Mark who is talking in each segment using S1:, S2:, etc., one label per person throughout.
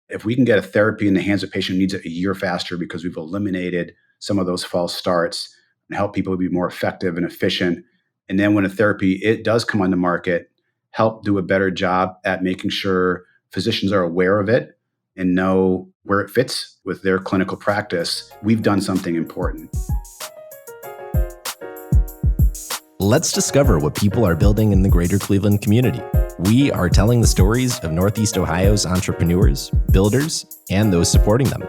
S1: If we can get a therapy in the hands of a patient who needs it a year faster because we've eliminated some of those false starts and help people be more effective and efficient. And then when a therapy it does come on the market, help do a better job at making sure physicians are aware of it and know where it fits with their clinical practice, we've done something important.
S2: Let's discover what people are building in the greater Cleveland community. We are telling the stories of Northeast Ohio's entrepreneurs, builders, and those supporting them.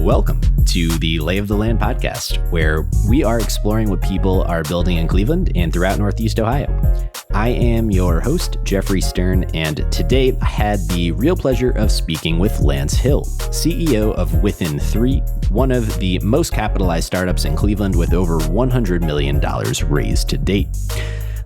S2: Welcome to the Lay of the Land podcast, where we are exploring what people are building in Cleveland and throughout Northeast Ohio. I am your host, Jeffrey Stern, and today I had the real pleasure of speaking with Lance Hill, CEO of Within3, one of the most capitalized startups in Cleveland with over $100 million raised to date.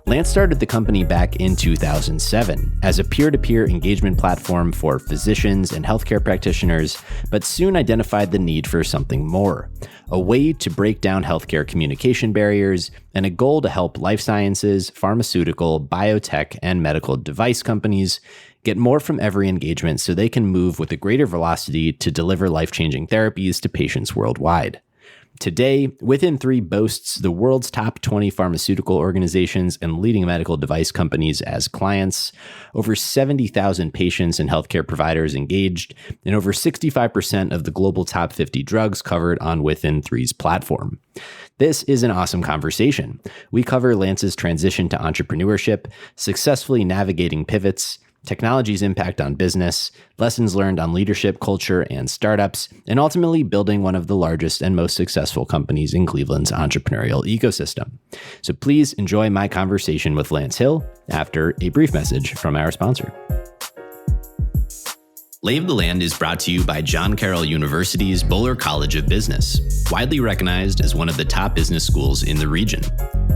S2: Lance started the company back in 2007 as a peer-to-peer engagement platform for physicians and healthcare practitioners, but soon identified the need for something more, a way to break down healthcare communication barriers, and a goal to help life sciences, pharmaceutical, biotech, and medical device companies get more from every engagement so they can move with a greater velocity to deliver life-changing therapies to patients worldwide. Today, Within3 boasts the world's top 20 pharmaceutical organizations and leading medical device companies as clients, over 70,000 patients and healthcare providers engaged, and over 65% of the global top 50 drugs covered on Within3's platform. This is an awesome conversation. We cover Lance's transition to entrepreneurship, successfully navigating pivots, technology's impact on business, lessons learned on leadership, culture, and startups, and ultimately building one of the largest and most successful companies in Cleveland's entrepreneurial ecosystem. So please enjoy my conversation with Lance Hill after a brief message from our sponsor. Lay of the Land is brought to you by John Carroll University's Boler College of Business, widely recognized as one of the top business schools in the region.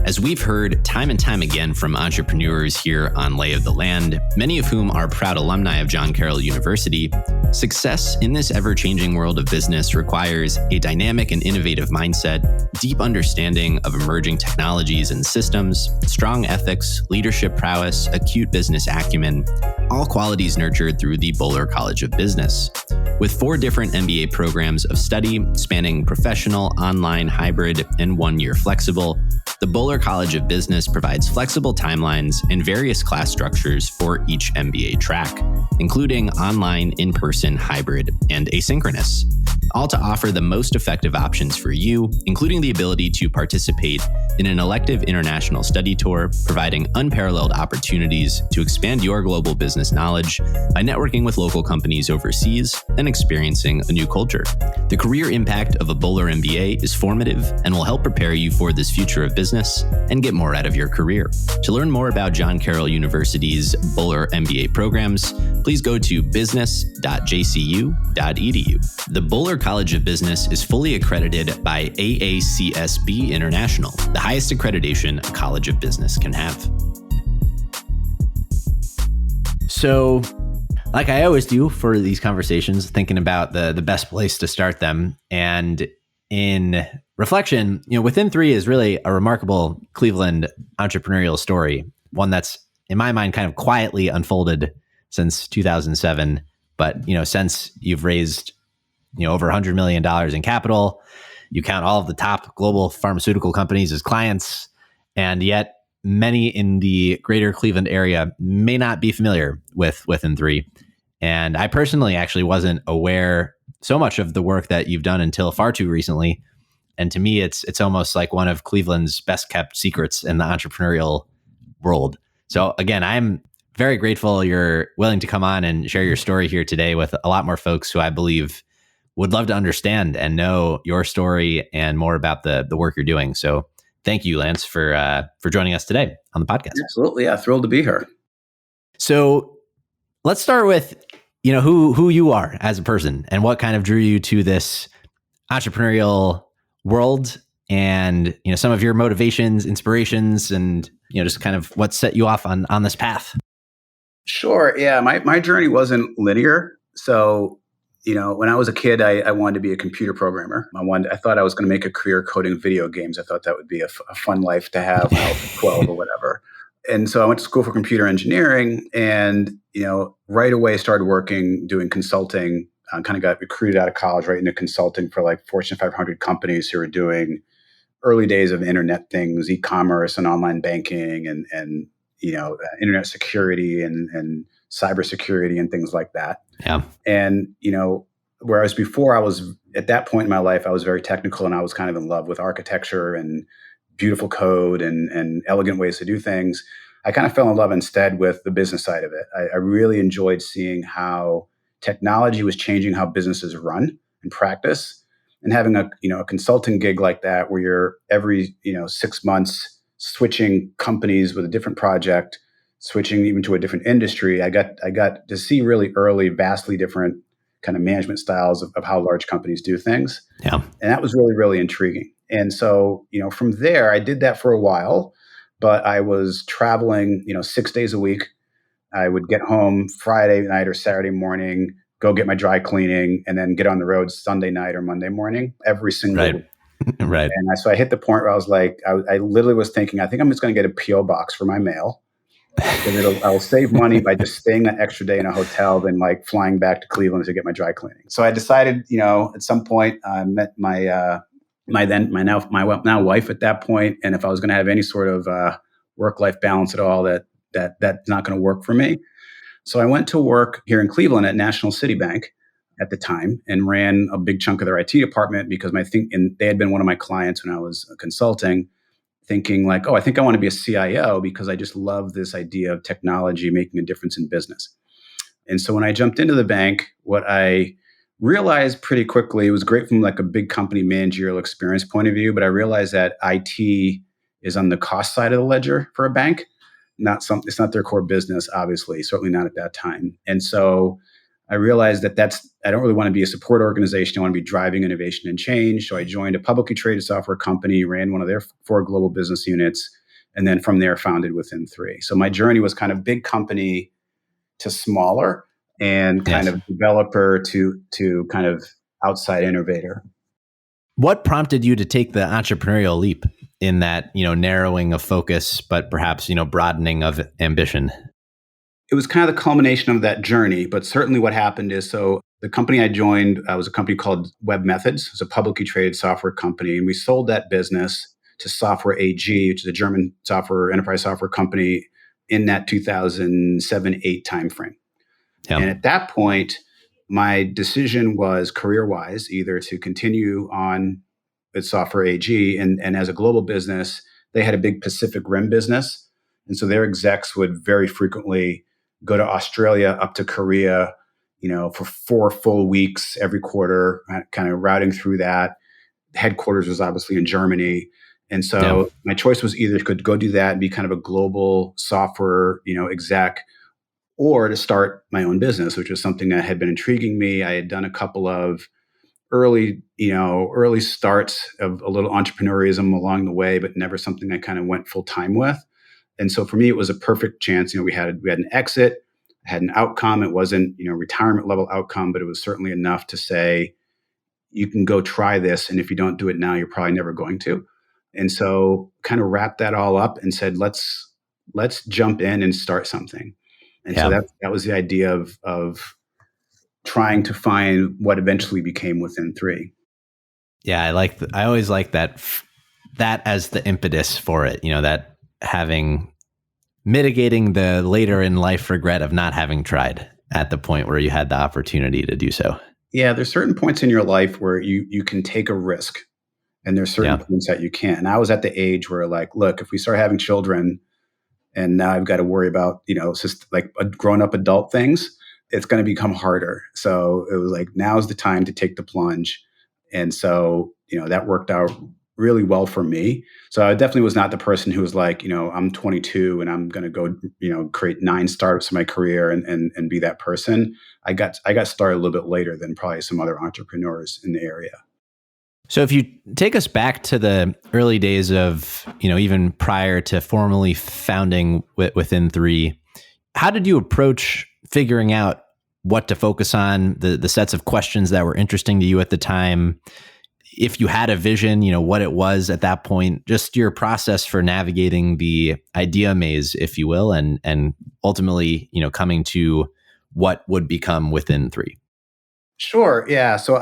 S2: As we've heard time and time again from entrepreneurs here on Lay of the Land, many of whom are proud alumni of John Carroll University, success in this ever-changing world of business requires a dynamic and innovative mindset, deep understanding of emerging technologies and systems, strong ethics, leadership prowess, acute business acumen, all qualities nurtured through the Boler College of Business. With 4 different MBA programs of study spanning professional, online, hybrid, and 1-year flexible, the Boler College of Business provides flexible timelines and various class structures for each MBA track, including online, in-person, hybrid, and asynchronous, all to offer the most effective options for you, including the ability to participate in an elective international study tour, providing unparalleled opportunities to expand your global business knowledge by networking with local companies overseas and experiencing a new culture. The career impact of a Boler MBA is formative and will help prepare you for this future of business and get more out of your career. To learn more about John Carroll University's Boler MBA programs, please go to business.jcu.edu. The Boler College of Business is fully accredited by AACSB International, the highest accreditation a college of business can have. So, like I always do for these conversations, thinking about the best place to start them. And in reflection, Within3 is really a remarkable Cleveland entrepreneurial story, one that's, in my mind, kind of quietly unfolded since 2007. But, since you've raised, over $100 million in capital, you count all of the top global pharmaceutical companies as clients, and yet many in the greater Cleveland area may not be familiar with Within3. And I personally actually wasn't aware so much of the work that you've done until far too recently. And to me, it's almost like one of Cleveland's best kept secrets in the entrepreneurial world. So again, I'm very grateful you're willing to come on and share your story here today with a lot more folks who I believe would love to understand and know your story and more about the work you're doing. So thank you, Lance, for joining us today on the podcast.
S1: Absolutely. Yeah. Thrilled to be here.
S2: So let's start with, who you are as a person and what kind of drew you to this entrepreneurial world and, some of your motivations, inspirations, and, just kind of what set you off on this path.
S1: Sure. Yeah. My journey wasn't linear. So, when I was a kid, I wanted to be a computer programmer. I thought I was going to make a career coding video games. I thought that would be a fun life to have when I was 12 or whatever. And so I went to school for computer engineering, and right away started working doing consulting. Kind of got recruited out of college right into consulting for like Fortune 500 companies who are doing early days of internet things, e-commerce and online banking, and internet security and cybersecurity and things like that.
S2: Yeah.
S1: And whereas before, I was at that point in my life, I was very technical, and I was kind of in love with architecture and beautiful code and elegant ways to do things. I kind of fell in love instead with the business side of it. I really enjoyed seeing how technology was changing how businesses run and practice, and having a consulting gig like that where you're every 6 months switching companies with a different project, switching even to a different industry. I got to see really early, vastly different kind of management styles of how large companies do things.
S2: Yeah.
S1: And that was really, really intriguing. And so, from there, I did that for a while, but I was traveling, 6 days a week. I would get home Friday night or Saturday morning, go get my dry cleaning, and then get on the road Sunday night or Monday morning every single week.
S2: Right.
S1: And so I hit the point where I was like, I literally was thinking, I think I'm just going to get a P.O. box for my mail. I'll save money by just staying that extra day in a hotel than like flying back to Cleveland to get my dry cleaning. So I decided, at some point, I met my now wife at that point, and if I was going to have any sort of work-life balance at all, that's not going to work for me. So I went to work here in Cleveland at National City Bank at the time, and ran a big chunk of their IT department because and they had been one of my clients when I was consulting. Thinking like, oh, I think I want to be a CIO because I just love this idea of technology making a difference in business. And so when I jumped into the bank, what I realized pretty quickly, it was great from like a big company managerial experience point of view, but I realized that IT is on the cost side of the ledger for a bank. It's not their core business, obviously, certainly not at that time. And so I realized I don't really want to be a support organization. I want to be driving innovation and change. So I joined a publicly traded software company, ran one of their 4 global business units, and then from there founded Within3. So my journey was kind of big company to smaller, and kind of developer to kind of outside innovator.
S2: What prompted you to take the entrepreneurial leap in that, narrowing of focus, but perhaps, broadening of ambition?
S1: It was kind of the culmination of that journey, but certainly what happened is, so the company I joined was a company called Web Methods. It was a publicly traded software company, and we sold that business to Software AG, which is a German enterprise software company, in that 2007-8 timeframe. Yeah. And at that point, my decision was career-wise, either to continue on with Software AG, and as a global business, they had a big Pacific Rim business, and so their execs would very frequently go to Australia, up to Korea, for 4 full weeks every quarter, kind of routing through that. Headquarters was obviously in Germany. And so my choice was either could go do that and be kind of a global software, exec, or to start my own business, which was something that had been intriguing me. I had done a couple of early starts of a little entrepreneurism along the way, but never something I kind of went full time with. And so for me, it was a perfect chance. We had an exit, had an outcome. It wasn't, retirement level outcome, but it was certainly enough to say, you can go try this. And if you don't do it now, you're probably never going to. And so kind of wrapped that all up and said, let's jump in and start something. And so that was the idea of trying to find what eventually became Within3.
S2: Yeah, I always like that as the impetus for it, that mitigating the later in life regret of not having tried at the point where you had the opportunity to do so.
S1: Yeah, there's certain points in your life where you can take a risk, and there's certain points that you can't. And I was at the age where, like, look, if we start having children and now I've got to worry about, just like grown up adult things, it's going to become harder. So it was like, now's the time to take the plunge. And so, that worked out really well for me. So I definitely was not the person who was like, I'm 22 and I'm going to go, create 9 startups in my career and be that person. I got started a little bit later than probably some other entrepreneurs in the area.
S2: So if you take us back to the early days of, even prior to formally founding Within3, how did you approach figuring out what to focus on, the sets of questions that were interesting to you at the time? if you had a vision, what it was at that point, just your process for navigating the idea maze, if you will, and ultimately, coming to what would become Within3.
S1: Sure. Yeah. So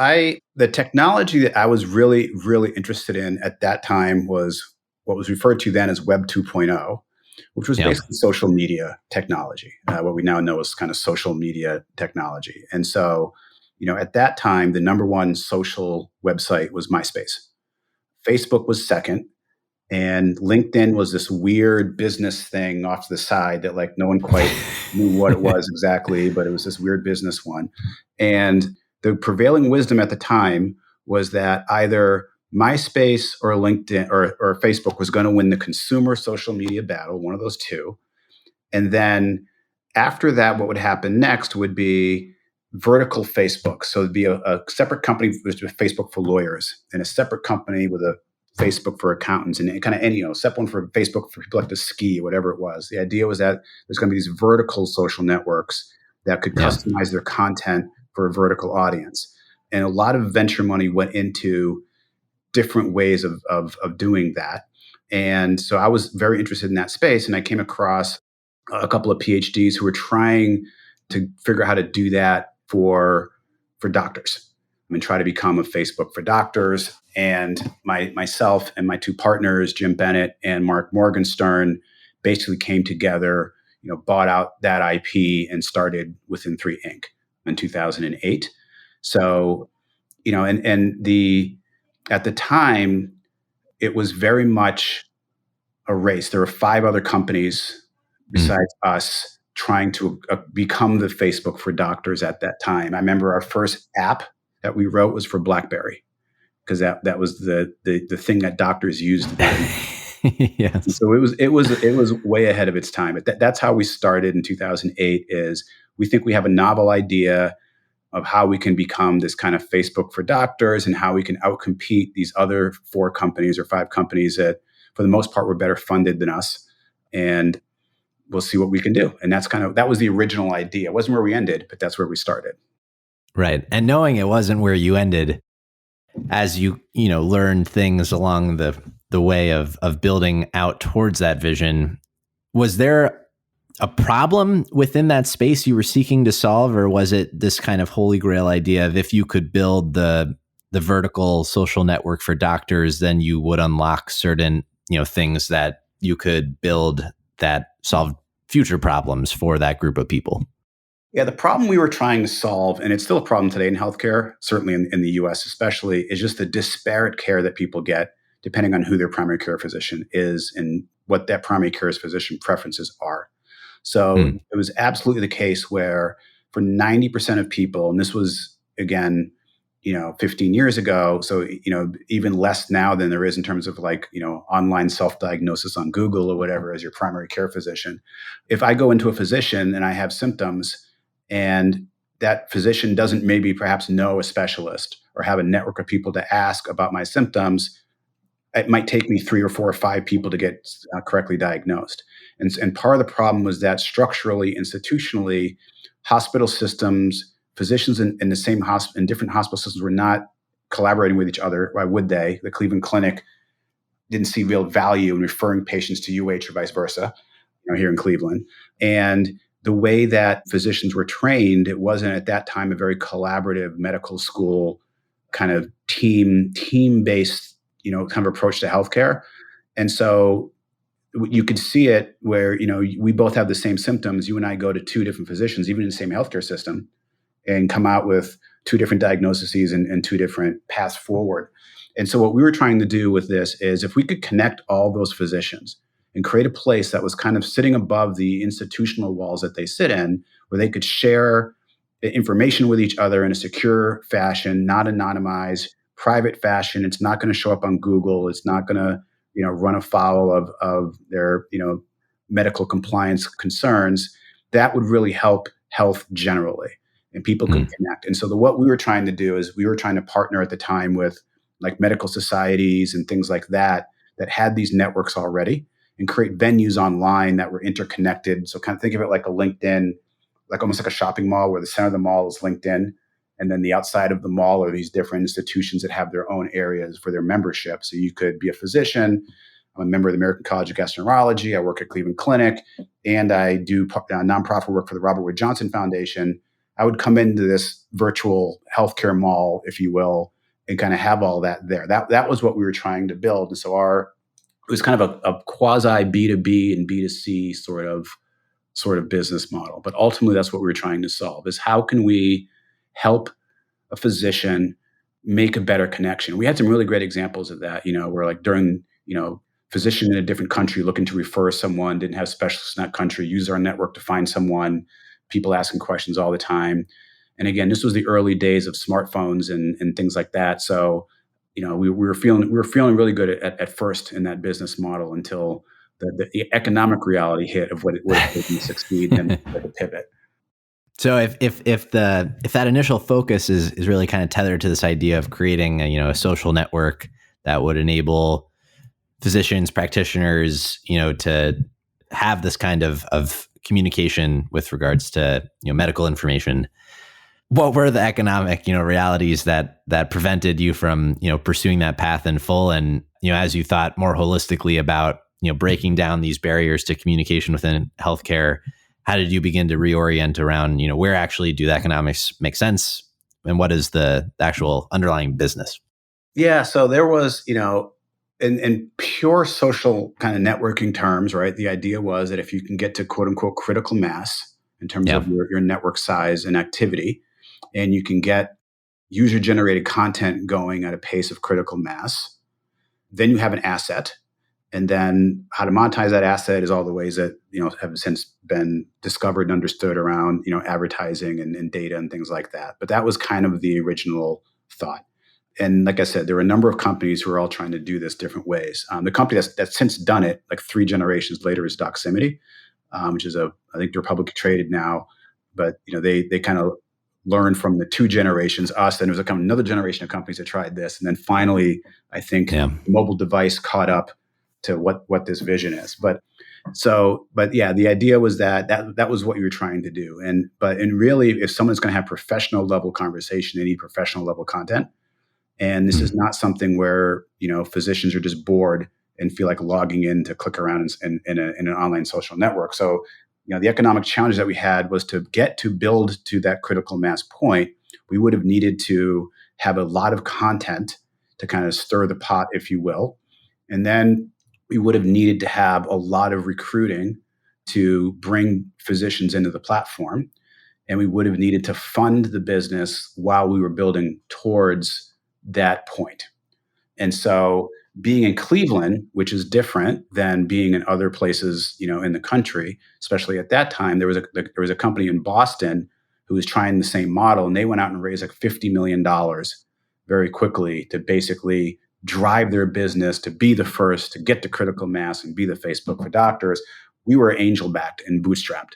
S1: the technology that I was really, really interested in at that time was what was referred to then as Web 2.0, which was
S2: Yeah.
S1: basically social media technology, what we now know as kind of social media technology. And so, at that time, the number one social website was MySpace. Facebook was second. And LinkedIn was this weird business thing off to the side that like no one quite knew what it was exactly, but it was this weird business one. And the prevailing wisdom at the time was that either MySpace or LinkedIn or Facebook was going to win the consumer social media battle, one of those two. And then after that, what would happen next would be vertical Facebook. So it'd be a separate company with Facebook for lawyers and a separate company with a Facebook for accountants and kind of any, separate one for Facebook for people like to ski, whatever it was. The idea was that there's going to be these vertical social networks that could customize their content for a vertical audience. And a lot of venture money went into different ways of doing that. And so I was very interested in that space. And I came across a couple of PhDs who were trying to figure out how to do that for doctors. I mean, try to become a Facebook for doctors. And myself and my two partners, Jim Bennett and Mark Morgenstern, basically came together, bought out that IP and started Within3 Inc. in 2008. So, at the time, it was very much a race. There were 5 other companies besides us trying to become the Facebook for doctors at that time. I remember our first app that we wrote was for BlackBerry because that was the thing that doctors used then.
S2: Yes.
S1: And so it was way ahead of its time. But that's how we started in 2008. Is we think we have a novel idea of how we can become this kind of Facebook for doctors and how we can outcompete these other 4 companies or 5 companies that, for the most part, were better funded than us. And we'll see what we can do. And that was the original idea. It wasn't where we ended, but that's where we started.
S2: Right. And knowing it wasn't where you ended, as you learned things along the way of building out towards that vision, was there a problem within that space you were seeking to solve, or was it this kind of holy grail idea of if you could build the vertical social network for doctors, then you would unlock certain things that you could build that solved future problems for that group of people?
S1: Yeah, the problem we were trying to solve, and it's still a problem today in healthcare, certainly in the US especially, is just the disparate care that people get depending on who their primary care physician is and what that primary care physician preferences are. So it was absolutely the case where for 90% of people, and this was, again, 15 years ago. So, even less now than there is in terms of online self-diagnosis on Google or whatever as your primary care physician. If I go into a physician and I have symptoms and that physician doesn't maybe perhaps know a specialist or have a network of people to ask about my symptoms, it might take me 3 or 4 or 5 people to get correctly diagnosed. And part of the problem was that structurally, institutionally, hospital systems, physicians in the same in different hospital systems were not collaborating with each other. Why would they? The Cleveland Clinic didn't see real value in referring patients to UH or vice versa, here in Cleveland. And the way that physicians were trained, it wasn't at that time a very collaborative medical school kind of team-based, kind of approach to healthcare. And so you could see it where, we both have the same symptoms. You and I go to 2 different physicians, even in the same healthcare system, and come out with 2 different diagnoses and 2 different paths forward. And so what we were trying to do with this is if we could connect all those physicians and create a place that was kind of sitting above the institutional walls that they sit in, where they could share information with each other in a secure fashion, not anonymized, private fashion. It's not going to show up on Google. It's not going to, run afoul of their, medical compliance concerns. That would really help health generally, and people could connect. And so what we were trying to do is we were trying to partner at the time with medical societies and things like that had these networks already, and create venues online that were interconnected. So kind of think of it like a LinkedIn, like almost like a shopping mall where the center of the mall is LinkedIn, And then the outside of the mall are these different institutions that have their own areas for their membership. So you could be a physician. I'm a member of the American College of Gastroenterology. I work at Cleveland Clinic, and I do nonprofit work for the Robert Wood Johnson Foundation. I would come into this virtual healthcare mall, if you will, and kind of have all that there. That was what we were trying to build. And so it was kind of a quasi B2B and B2C sort of business model. But ultimately, that's what we were trying to solve: is how can we help a physician make a better connection? We had some really great examples of that, where like during, physician in a different country looking to refer someone, didn't have specialists in that country, use our network to find someone, people asking questions all the time. And again, this was the early days of smartphones and things like that. So, we were feeling really good at first in that business model until the economic reality hit of what it would take to succeed, and the pivot.
S2: So if that initial focus is really kind of tethered to this idea of creating a social network that would enable physicians, practitioners, to have this kind of communication with regards to medical information, what were the economic realities that prevented you from pursuing that path in full? And as you thought more holistically about breaking down these barriers to communication within healthcare, how did you begin to reorient around where actually do the economics make sense, and what is the actual underlying business?
S1: Yeah, so there was in pure social kind of networking terms, right? The idea was that if you can get to quote unquote critical mass in terms of your network size and activity, and you can get user generated content going at a pace of critical mass, then you have an asset. And then how to monetize that asset is all the ways that have since been discovered and understood around advertising and data and things like that. But that was kind of the original thought. And like I said, there were a number of companies who are all trying to do this different ways. The company that's since done it, like 3 generations later, is Doximity, which is I think they're publicly traded now. But they kind of learned from the 2 generations, us, and there was another generation of companies that tried this, and then finally, I think the mobile device caught up to what this vision is. But yeah, the idea was that was what you were trying to do. And really, if someone's going to have professional level conversation, they need professional level content. And this is not something where physicians are just bored and feel like logging in to click around in an online social network. So the economic challenge that we had was to build to that critical mass point. We would have needed to have a lot of content to kind of stir the pot, if you will, and then we would have needed to have a lot of recruiting to bring physicians into the platform, and we would have needed to fund the business while we were building towards that point. And so being in Cleveland, which is different than being in other places, in the country, especially at that time, there was a company in Boston who was trying the same model, and they went out and raised like $50 million very quickly to basically drive their business to be the first to get to critical mass and be the Facebook for doctors. We were angel backed and bootstrapped.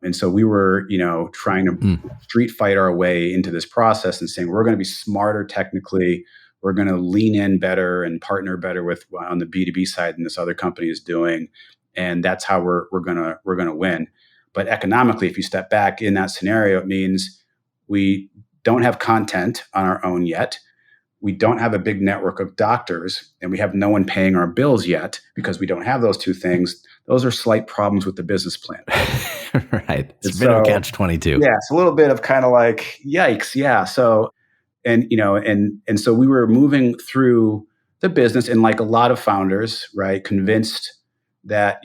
S1: And so we were, trying to street fight our way into this process and saying, we're going to be smarter technically. We're going to lean in better and partner better with on the B2B side than this other company is doing. And that's how we're going to win. But economically, if you step back in that scenario, it means we don't have content on our own yet. We don't have a big network of doctors, and we have no one paying our bills yet because we don't have those 2 things. Those are slight problems with the business plan.
S2: Right. It's a bit of a catch-22.
S1: Yeah, it's a little bit of kind of like, yikes. Yeah. So, and so we were moving through the business, and like a lot of founders, right, convinced that,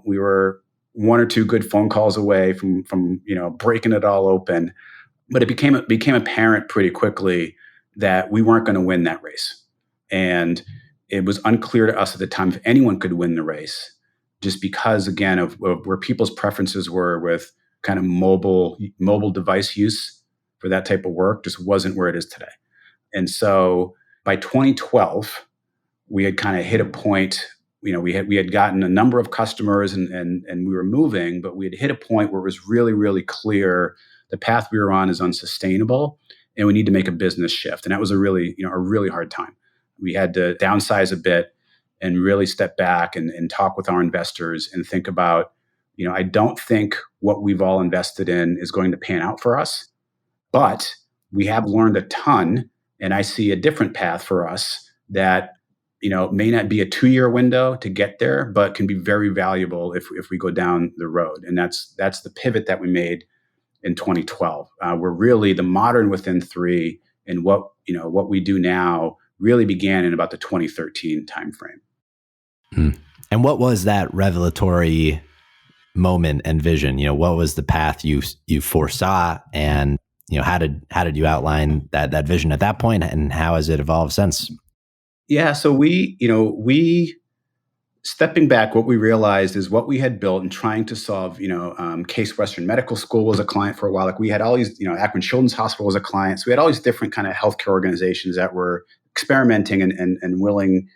S1: we were 1 or 2 good phone calls away from breaking it all open. But it became apparent pretty quickly that we weren't going to win that race. And it was unclear to us at the time if anyone could win the race, just because, again, of where people's preferences were with kind of mobile device use for that type of work just wasn't where it is today. And so by 2012, we had kind of hit a point, we had gotten a number of customers and we were moving, but we had hit a point where it was really, really clear the path we were on is unsustainable, and we need to make a business shift. And that was a really hard time. We had to downsize a bit and really step back and talk with our investors and think about, I don't think what we've all invested in is going to pan out for us, but We have learned a ton, and I see a different path for us that may not be a 2-year window to get there, but can be very valuable if we go down the road. And that's the pivot that we made in 2012. We're really the modern Within3, and what we do now really began in about the 2013 timeframe.
S2: And what was that revelatory moment and vision? What was the path you foresaw, and how did you outline that vision at that point, and how has it evolved since?
S1: Yeah, so we stepping back, what we realized is what we had built and trying to solve. Case Western Medical School was a client for a while. Like we had all these, Akron Children's Hospital was a client. So we had all these different kind of healthcare organizations that were experimenting and willing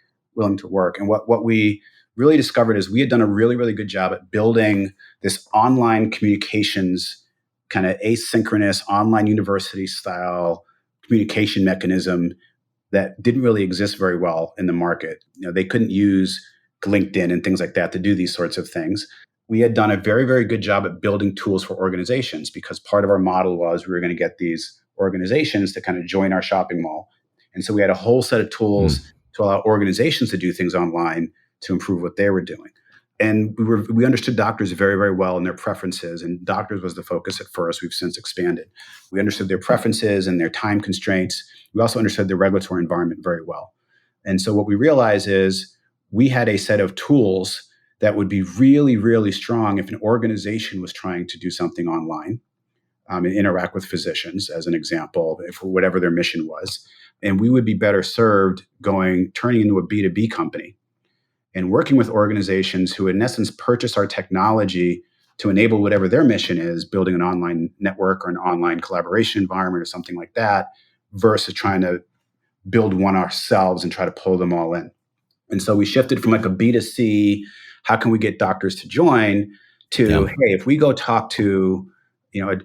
S1: to work. And what we really discovered is we had done a really, really good job at building this online communications, kind of asynchronous online university style communication mechanism that didn't really exist very well in the market. They couldn't use LinkedIn and things like that to do these sorts of things. We had done a very, very good job at building tools for organizations, because part of our model was we were going to get these organizations to kind of join our shopping mall. And so we had a whole set of tools to allow organizations to do things online to improve what they were doing. And we understood doctors very, very well and their preferences. And doctors was the focus at first. We've since expanded. We understood their preferences and their time constraints. We also understood the regulatory environment very well. And so what we realized is we had a set of tools that would be really, really strong if an organization was trying to do something online and interact with physicians, as an example, for whatever their mission was. And we would be better served turning into a B2B company and working with organizations who, in essence, purchase our technology to enable whatever their mission is, building an online network or an online collaboration environment or something like that, versus trying to build one ourselves and try to pull them all in. And so we shifted from like a B2C, how can we get doctors to join, to, hey, if we go talk to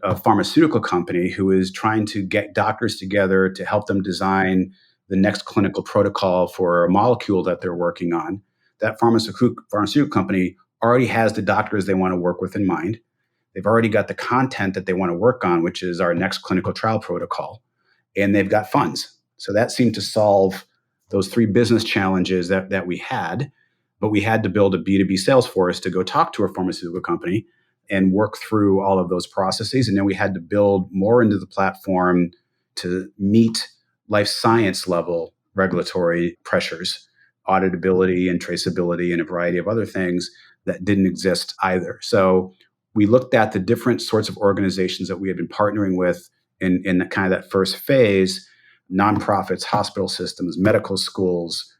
S1: a pharmaceutical company who is trying to get doctors together to help them design the next clinical protocol for a molecule that they're working on, that pharmaceutical company already has the doctors they want to work with in mind. They've already got the content that they want to work on, which is our next clinical trial protocol, and they've got funds. So that seemed to solve those 3 business challenges that we had, but we had to build a B2B sales force to go talk to a pharmaceutical company and work through all of those processes. And then we had to build more into the platform to meet life science level regulatory pressures, auditability and traceability and a variety of other things that didn't exist either. So we looked at the different sorts of organizations that we had been partnering with in the kind of that first phase, nonprofits, hospital systems, medical schools,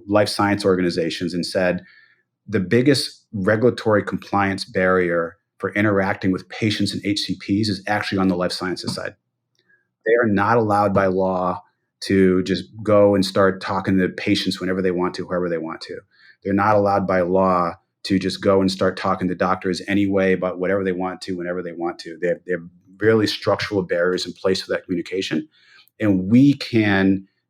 S1: life science organizations, and said the biggest regulatory compliance barrier for interacting with patients and HCPs is actually on the life sciences side. They are not allowed by law to just go and start talking to patients whenever they want to, whoever they want to. They're not allowed by law to just go and start talking to doctors anyway about whatever they want to, whenever they want to. They have really structural barriers in place for that communication. And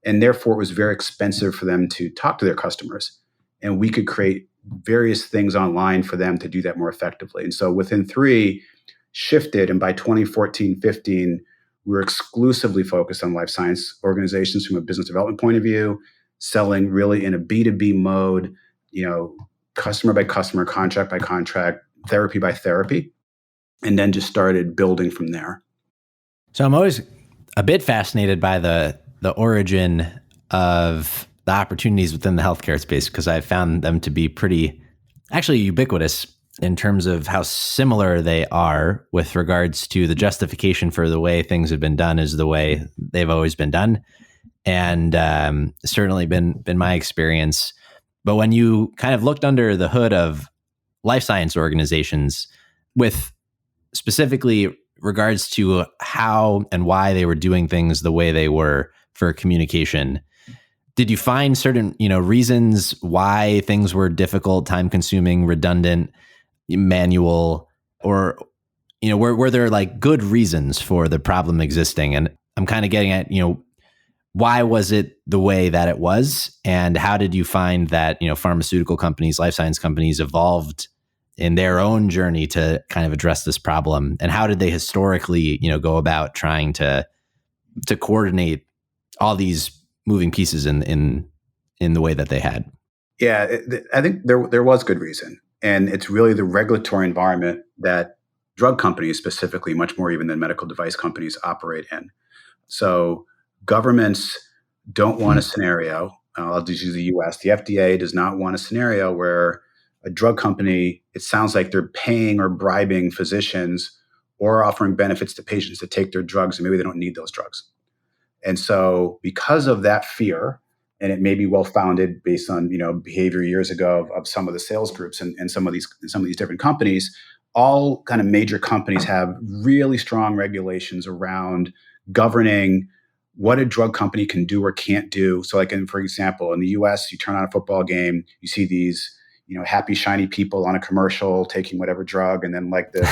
S1: and therefore it was very expensive for them to talk to their customers. And we could create various things online for them to do that more effectively. And so Within3 shifted, and by 2014, 15, we were exclusively focused on life science organizations from a business development point of view, selling really in a B2B mode, customer by customer, contract by contract, therapy by therapy, and then just started building from there.
S2: So I'm always a bit fascinated by the origin of the opportunities within the healthcare space, because I've found them to be pretty actually ubiquitous in terms of how similar they are with regards to the justification for the way things have been done is the way they've always been done. And certainly been my experience. But when you kind of looked under the hood of life science organizations with specifically regards to how and why they were doing things the way they were for communication, did you find certain, reasons why things were difficult, time consuming, redundant, manual, or, were there like good reasons for the problem existing? And I'm kind of getting at, why was it the way that it was? And how did you find that, pharmaceutical companies, life science companies evolved in their own journey to kind of address this problem? And how did they historically, go about trying to to coordinate all these moving pieces in the way that they had?
S1: Yeah, I think there was good reason, and it's really the regulatory environment that drug companies, specifically, much more even than medical device companies, operate in. So governments don't want a scenario. I'll just use the U.S. The FDA does not want a scenario where a drug company, it sounds like they're paying or bribing physicians or offering benefits to patients to take their drugs, and maybe they don't need those drugs. And so because of that fear, and it may be well founded based on behavior years ago of some of the sales groups and some of these different companies, all kind of major companies have really strong regulations around governing what a drug company can do or can't do. So like for example, in the US, you turn on a football game, you see these happy, shiny people on a commercial taking whatever drug, and then like the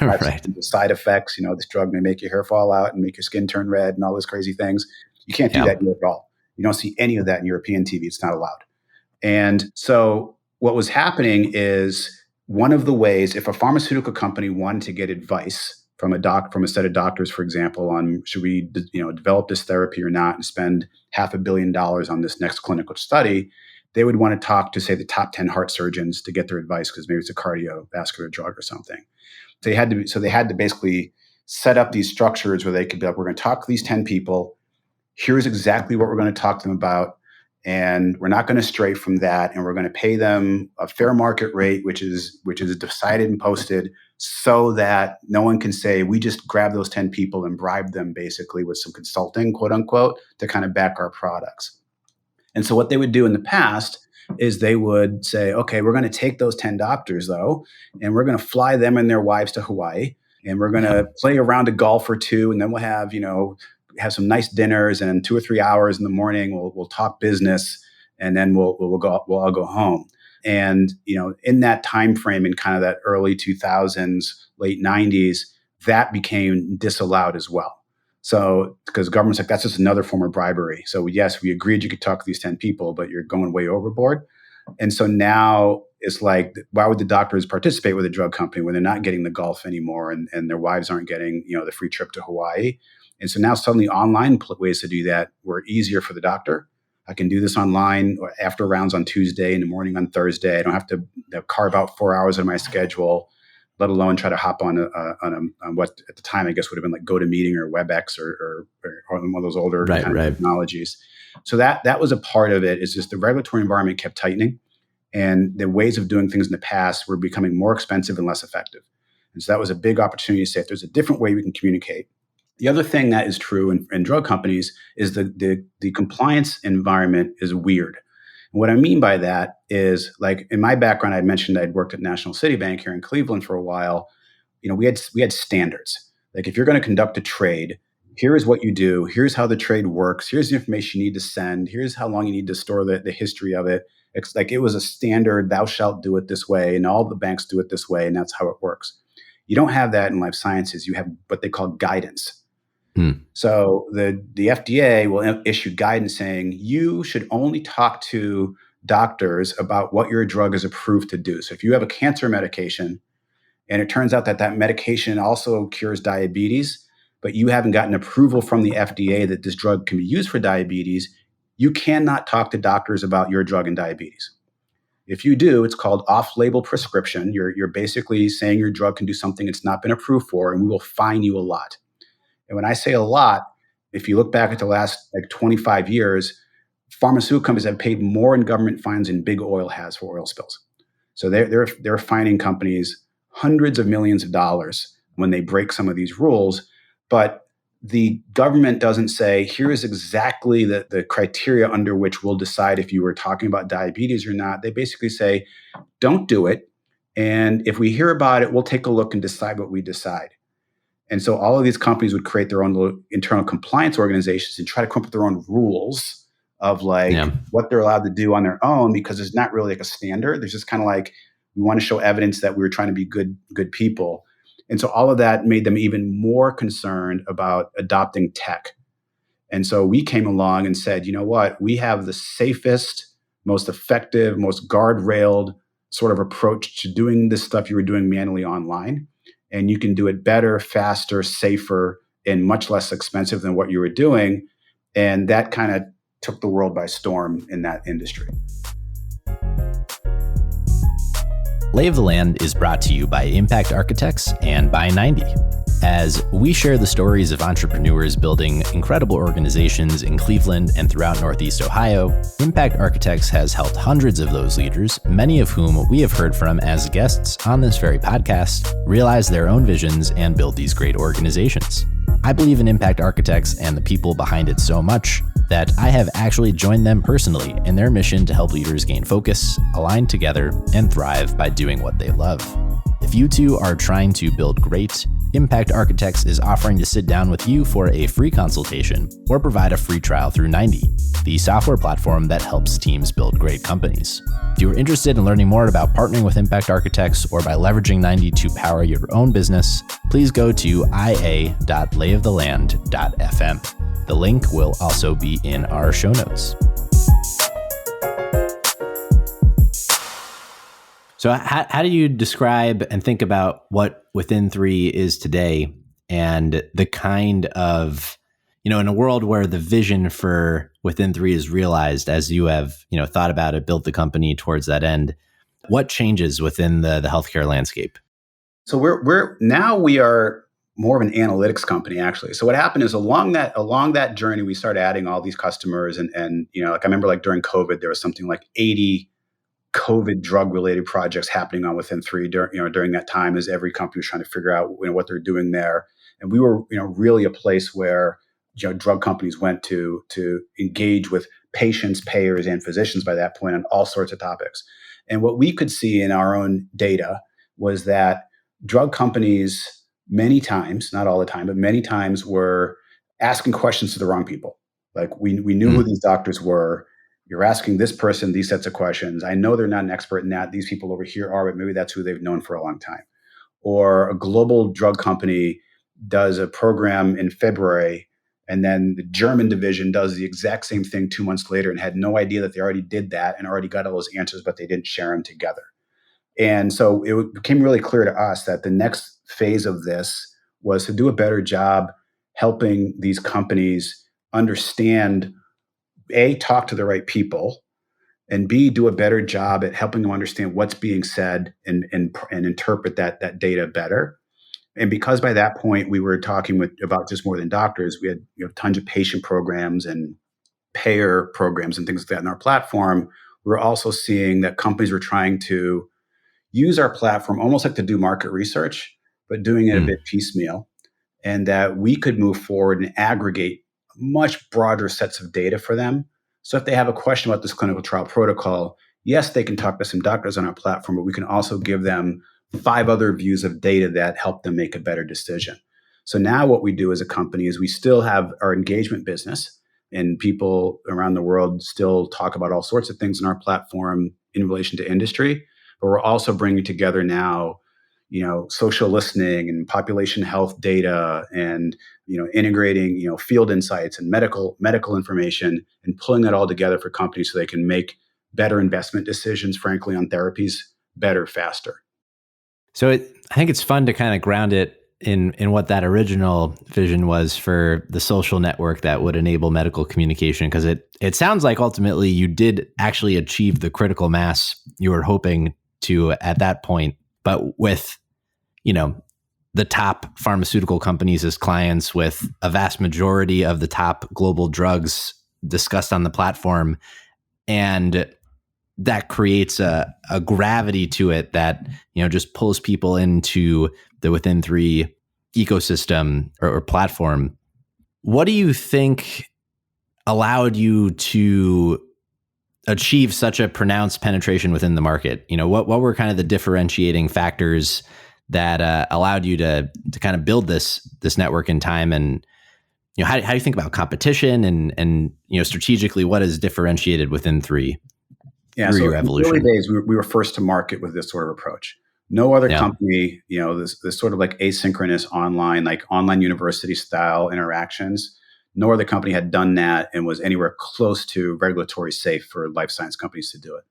S2: Right.
S1: side effects, this drug may make your hair fall out and make your skin turn red and all those crazy things. You can't do
S2: Yeah.
S1: that in Europe at all. You don't see any of that in European TV. It's not allowed. And so what was happening is one of the ways, if a pharmaceutical company wanted to get advice from a set of doctors, for example, on should we develop this therapy or not and spend $500 million on this next clinical study, they would want to talk to, say, the top 10 heart surgeons to get their advice because maybe it's a cardiovascular drug or something. They had to basically set up these structures where they could be like, we're going to talk to these 10 people. Here's exactly what we're going to talk to them about. And we're not going to stray from that. And we're going to pay them a fair market rate, which is decided and posted, so that no one can say, we just grabbed those 10 people and bribed them basically with some consulting, quote unquote, to kind of back our products. And so what they would do in the past is they would say, okay, we're going to take those 10 doctors though, and we're going to fly them and their wives to Hawaii, and we're going to play a round of golf or two, and then we'll have some nice dinners, and in 2 or 3 hours in the morning we'll talk business, and then we'll all go home. And in that time frame, in kind of that early 2000s, late 90s, that became disallowed as well. So because government's like, that's just another form of bribery. So yes, we agreed you could talk to these 10 people, but you're going way overboard. And so now it's like, why would the doctors participate with a drug company when they're not getting the golf anymore, and their wives aren't getting the free trip to Hawaii? And so now suddenly online ways to do that were easier for the doctor. I can do this online or after rounds on Tuesday, in the morning on Thursday. I don't have to carve out 4 hours of my schedule, let alone try to hop on what at the time I guess would have been like GoToMeeting or WebEx or one of those older kind of technologies. So that was a part of it. Is just the regulatory environment kept tightening, and the ways of doing things in the past were becoming more expensive and less effective. And so that was a big opportunity to say, if there's a different way we can communicate. The other thing that is true in drug companies is the compliance environment is weird. And what I mean by that is, like in my background, I mentioned I'd worked at National City Bank here in Cleveland for a while. We had standards. Like if you're going to conduct a trade, here is what you do. Here's how the trade works. Here's the information you need to send. Here's how long you need to store the history of it. It's like it was a standard. Thou shalt do it this way, and all the banks do it this way, and that's how it works. You don't have that in life sciences. You have what they call guidance. So the FDA will issue guidance saying you should only talk to doctors about what your drug is approved to do. So if you have a cancer medication and it turns out that medication also cures diabetes, but you haven't gotten approval from the FDA that this drug can be used for diabetes, you cannot talk to doctors about your drug and diabetes. If you do, it's called off-label prescription. You're basically saying your drug can do something it's not been approved for, and we will fine you a lot. And when I say a lot, if you look back at the last 25 years, pharmaceutical companies have paid more in government fines than big oil has for oil spills. So they're fining companies hundreds of millions of dollars when they break some of these rules. But the government doesn't say, here is exactly the criteria under which we'll decide if you were talking about diabetes or not. They basically say, don't do it. And if we hear about it, we'll take a look and decide what we decide. And so all of these companies would create their own little internal compliance organizations and try to come up with their own rules of what they're allowed to do on their own, because there's not really like a standard. There's just kind of like, we want to show evidence that we were trying to be good people. And so all of that made them even more concerned about adopting tech. And so we came along and said, you know what, we have the safest, most effective, most guardrailed sort of approach to doing this stuff you were doing manually online. And you can do it better, faster, safer, and much less expensive than what you were doing. And that kind of took the world by storm in that industry.
S2: Lay of the Land is brought to you by Impact Architects and by 90. As we share the stories of entrepreneurs building incredible organizations in Cleveland and throughout Northeast Ohio, Impact Architects has helped hundreds of those leaders, many of whom we have heard from as guests on this very podcast, realize their own visions and build these great organizations. I believe in Impact Architects and the people behind it so much that I have actually joined them personally in their mission to help leaders gain focus, align together, and thrive by doing what they love. If you too are trying to build great, Impact Architects is offering to sit down with you for a free consultation or provide a free trial through 90, the software platform that helps teams build great companies. If you are interested in learning more about partnering with Impact Architects or by leveraging 90 to power your own business, please go to ia.layoftheland.fm. The link will also be in our show notes. So how do you describe and think about what Within3 is today and the kind of, in a world where the vision for Within3 is realized as you have, thought about it, built the company towards that end, what changes within the healthcare landscape?
S1: So we are more of an analytics company, actually. So what happened is along that journey, we started adding all these customers and I remember during COVID, there was something like 80 COVID drug-related projects happening on Within3 during that time, as every company was trying to figure out what they're doing there. And we were really a place where drug companies went to engage with patients, payers, and physicians by that point on all sorts of topics. And what we could see in our own data was that drug companies many times, not all the time, but many times were asking questions to the wrong people. Like we knew who these doctors were. You're asking this person these sets of questions. I know they're not an expert in that. These people over here are, but maybe that's who they've known for a long time. Or a global drug company does a program in February, and then the German division does the exact same thing 2 months later and had no idea that they already did that and already got all those answers, but they didn't share them together. And so it became really clear to us that the next phase of this was to do a better job helping these companies understand, A, talk to the right people, and B, do a better job at helping them understand what's being said and interpret that data better. And because by that point we were talking about just more than doctors, we had tons of patient programs and payer programs and things like that in our platform. We were also seeing that companies were trying to use our platform almost like to do market research, but doing it a bit piecemeal, and that we could move forward and aggregate much broader sets of data for them. So if they have a question about this clinical trial protocol, yes, they can talk to some doctors on our platform, but we can also give them 5 other views of data that help them make a better decision. So now what we do as a company is we still have our engagement business, and people around the world still talk about all sorts of things in our platform in relation to industry, but we're also bringing together now social listening and population health data and, integrating, field insights and medical information and pulling that all together for companies so they can make better investment decisions, frankly, on therapies better, faster.
S2: So I think it's fun to kind of ground it in what that original vision was for the social network that would enable medical communication, because it sounds like ultimately you did actually achieve the critical mass you were hoping to at that point, but with the top pharmaceutical companies as clients, with a vast majority of the top global drugs discussed on the platform. And that creates a gravity to it that, just pulls people into the Within3 ecosystem or platform. What do you think allowed you to achieve such a pronounced penetration within the market? What were kind of the differentiating factors that allowed you to kind of build this network in time? And how do you think about competition and strategically what is differentiated Within3 through your evolution?
S1: In the early days, we were first to market with this sort of approach. No other company, this sort of like asynchronous online university style interactions. No other company had done that and was anywhere close to regulatory safe for life science companies to do it.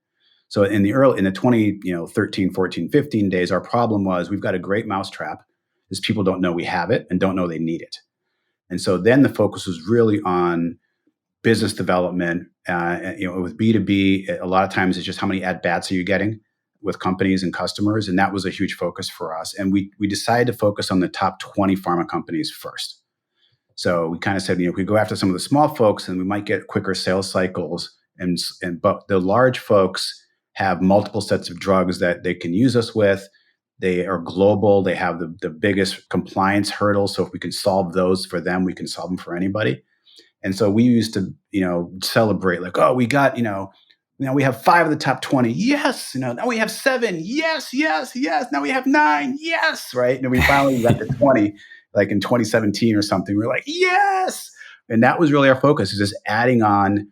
S1: So in the 2013, 14, 15 days, our problem was we've got a great mousetrap is people don't know we have it and don't know they need it. And so then the focus was really on business development. With B2B, a lot of times it's just how many at-bats are you getting with companies and customers. And that was a huge focus for us. And we decided to focus on the top 20 pharma companies first. So we kind of said, if we go after some of the small folks, then we might get quicker sales cycles. But the large folks have multiple sets of drugs that they can use us with. They are global. They have the biggest compliance hurdles. So if we can solve those for them, we can solve them for anybody. And so we used to, celebrate like, oh, we got, we have 5 of the top 20. Yes. Now we have 7. Yes, yes, yes. Now we have 9. Yes. Right. And we finally got to 20, like in 2017 or something. We were like, yes. And that was really our focus, is just adding on,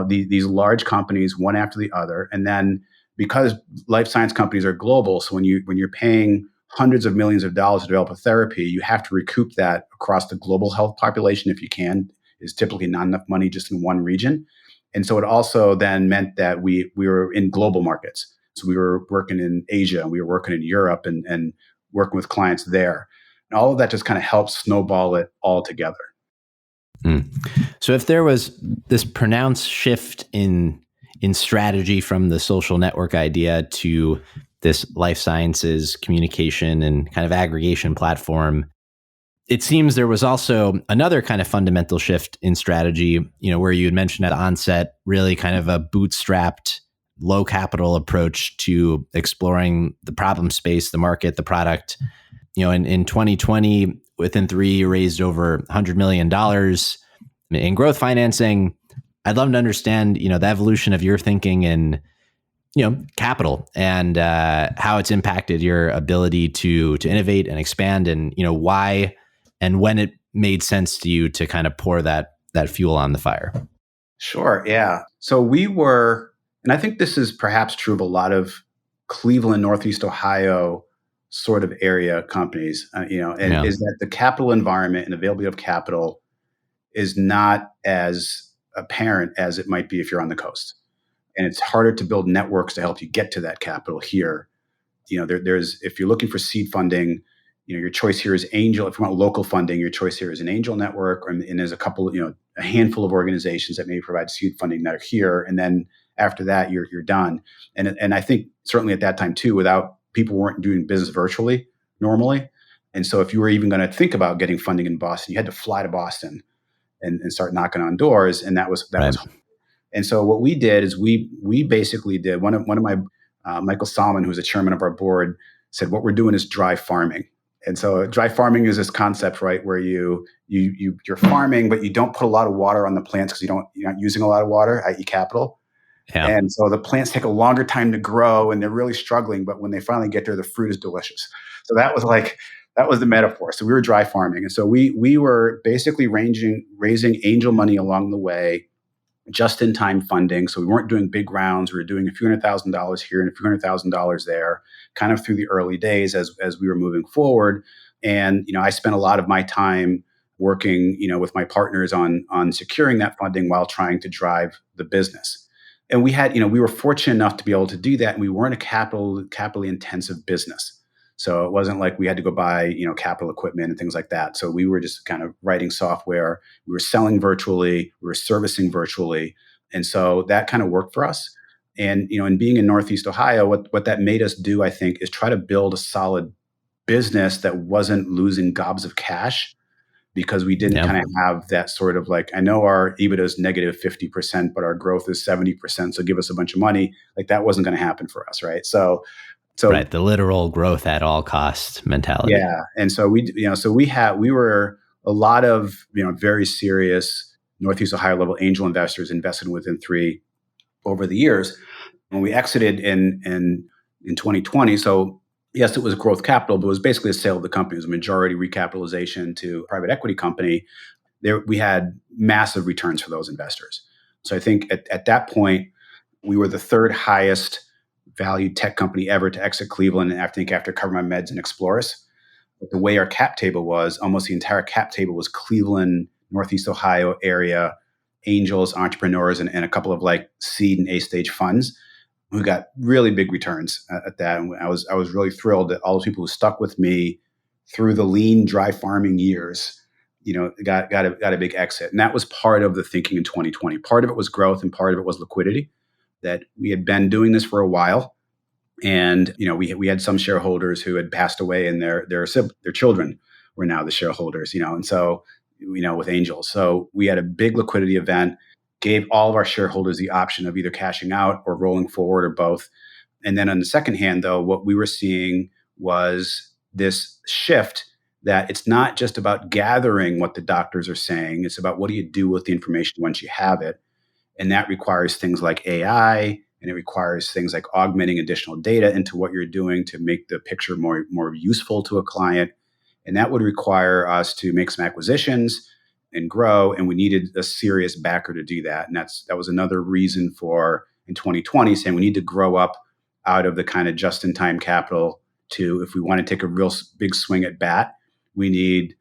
S1: these large companies one after the other. And then because life science companies are global, so when you're paying hundreds of millions of dollars to develop a therapy, you have to recoup that across the global health population if you can. Is typically not enough money just in one region. And so it also then meant that we were in global markets. So we were working in Asia, and we were working in Europe and working with clients there. And all of that just kind of helped snowball it all together.
S2: So if there was this pronounced shift in strategy from the social network idea to this life sciences communication and kind of aggregation platform, it seems there was also another kind of fundamental shift in strategy, where you had mentioned at onset, really kind of a bootstrapped, low capital approach to exploring the problem space, the market, the product. In 2020, Within3, you raised over $100 million in growth financing. I'd love to understand, the evolution of your thinking in, capital and how it's impacted your ability to innovate and expand, and, why and when it made sense to you to kind of pour that fuel on the fire.
S1: Sure. Yeah. So we were, and I think this is perhaps true of a lot of Cleveland, Northeast Ohio sort of area companies, is that the capital environment and availability of capital is not as apparent as it might be if you're on the coast. And it's harder to build networks to help you get to that capital here. There's, if you're looking for seed funding, your choice here is angel. If you want local funding, your choice here is an angel network, and there's a handful of organizations that may provide seed funding that are here. And then after that, you're done. And I think certainly at that time too, people weren't doing business virtually normally. And so if you were even going to think about getting funding in Boston, you had to fly to Boston and start knocking on doors. And that was. And so what we did is we basically did one of my Michael Solomon, who's the chairman of our board, said what we're doing is dry farming. And so dry farming is this concept, right, where you're farming, but you don't put a lot of water on the plants because you're not using a lot of water, i.e. capital. Yeah. And so the plants take a longer time to grow, and they're really struggling. But when they finally get there, the fruit is delicious. So that was the metaphor. So we were dry farming. And so we were basically raising angel money along the way, just-in-time funding. So we weren't doing big rounds. We were doing a few $100,000 here and a few $100,000 there, kind of through the early days as we were moving forward. And I spent a lot of my time working, with my partners on securing that funding while trying to drive the business. And we had, we were fortunate enough to be able to do that, and we weren't a capitally intensive business. So it wasn't like we had to go buy, capital equipment and things like that. So we were just kind of writing software. We were selling virtually. We were servicing virtually. And so that kind of worked for us. And, and being in Northeast Ohio, what that made us do, I think, is try to build a solid business that wasn't losing gobs of cash, because we didn't kind of have that sort of like, I know our EBITDA is negative 50%, but our growth is 70%. So give us a bunch of money. Like that wasn't going to happen for us. Right. So right, the literal growth at all costs mentality. Yeah, and so we were a lot of very serious Northeast Ohio level angel investors invested within Within3 over the years. When we exited in 2020, so yes, it was growth capital, but it was basically a sale of the company. It was a majority recapitalization to a private equity company. We had massive returns for those investors. So I think at that point, we were the third highest valued tech company ever to exit Cleveland, and I think after Cover My Meds and Explorus. But the way our cap table was, almost the entire cap table was Cleveland, Northeast Ohio area, angels, entrepreneurs, and a couple of like seed and A stage funds who got really big returns at that. And I was really thrilled that all those people who stuck with me through the lean, dry farming years, got a big exit. And that was part of the thinking in 2020. Part of it was growth and part of it was liquidity, that we had been doing this for a while. And, we had some shareholders who had passed away and their children were now the shareholders, and so, with angels. So we had a big liquidity event, gave all of our shareholders the option of either cashing out or rolling forward or both. And then on the second hand, though, what we were seeing was this shift that it's not just about gathering what the doctors are saying. It's about what do you do with the information once you have it. And that requires things like AI, and it requires things like augmenting additional data into what you're doing to make the picture more useful to a client. And that would require us to make some acquisitions and grow. And we needed a serious backer to do that. And that was another reason for, in 2020, saying we need to grow up out of the kind of just-in-time capital to, if we want to take a real big swing at bat, we need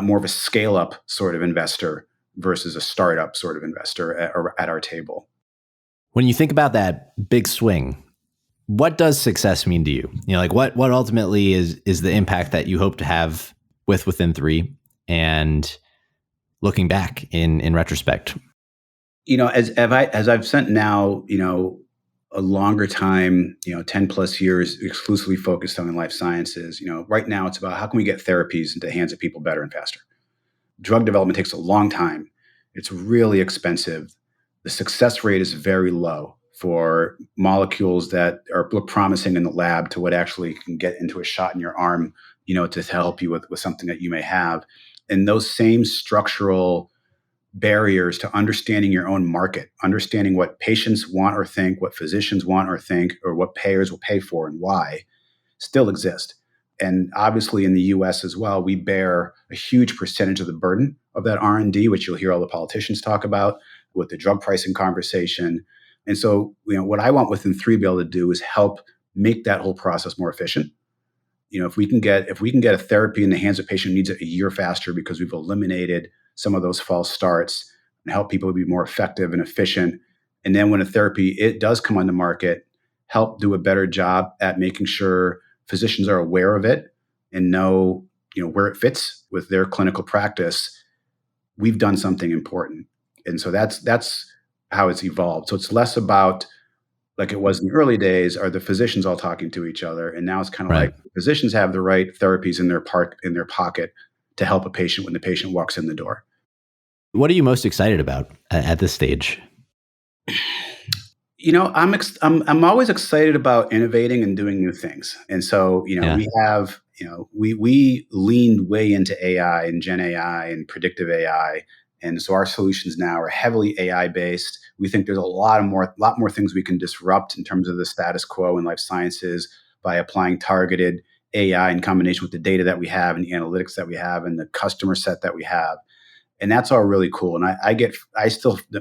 S1: more of a scale-up sort of investor versus a startup sort of investor at our table.
S2: When you think about that big swing, what does success mean to you? Like what ultimately is the impact that you hope to have with Within3, and looking back in retrospect?
S1: As I've spent now, a longer time, 10 plus years exclusively focused on life sciences, right now it's about how can we get therapies into the hands of people better and faster. Drug development takes a long time. It's really expensive. The success rate is very low for molecules that look promising in the lab to what actually can get into a shot in your arm, to help you with something that you may have. And those same structural barriers to understanding your own market, understanding what patients want or think, what physicians want or think, or what payers will pay for and why, still exist. And obviously in the US as well, we bear a huge percentage of the burden of that R&D, which you'll hear all the politicians talk about with the drug pricing conversation. And so, what I want Within3 to be able to do is help make that whole process more efficient. If we can get a therapy in the hands of a patient who needs it a year faster because we've eliminated some of those false starts and help people be more effective and efficient. And then when a therapy, it does come on the market, help do a better job at making sure physicians are aware of it and know, where it fits with their clinical practice. We've done something important. And so that's how it's evolved. So it's less about, like it was in the early days, are the physicians all talking to each other. And now it's kind of
S2: Right.
S1: like physicians have the right therapies in their pocket to help a patient when the patient walks in the door.
S2: What are you most excited about at this stage?
S1: I'm always excited about innovating and doing new things. And so,
S2: Yeah.
S1: we have, we leaned way into AI and Gen AI and predictive AI. And so our solutions now are heavily AI based. We think there's a lot more things we can disrupt in terms of the status quo in life sciences by applying targeted AI in combination with the data that we have and the analytics that we have and the customer set that we have. And that's all really cool. And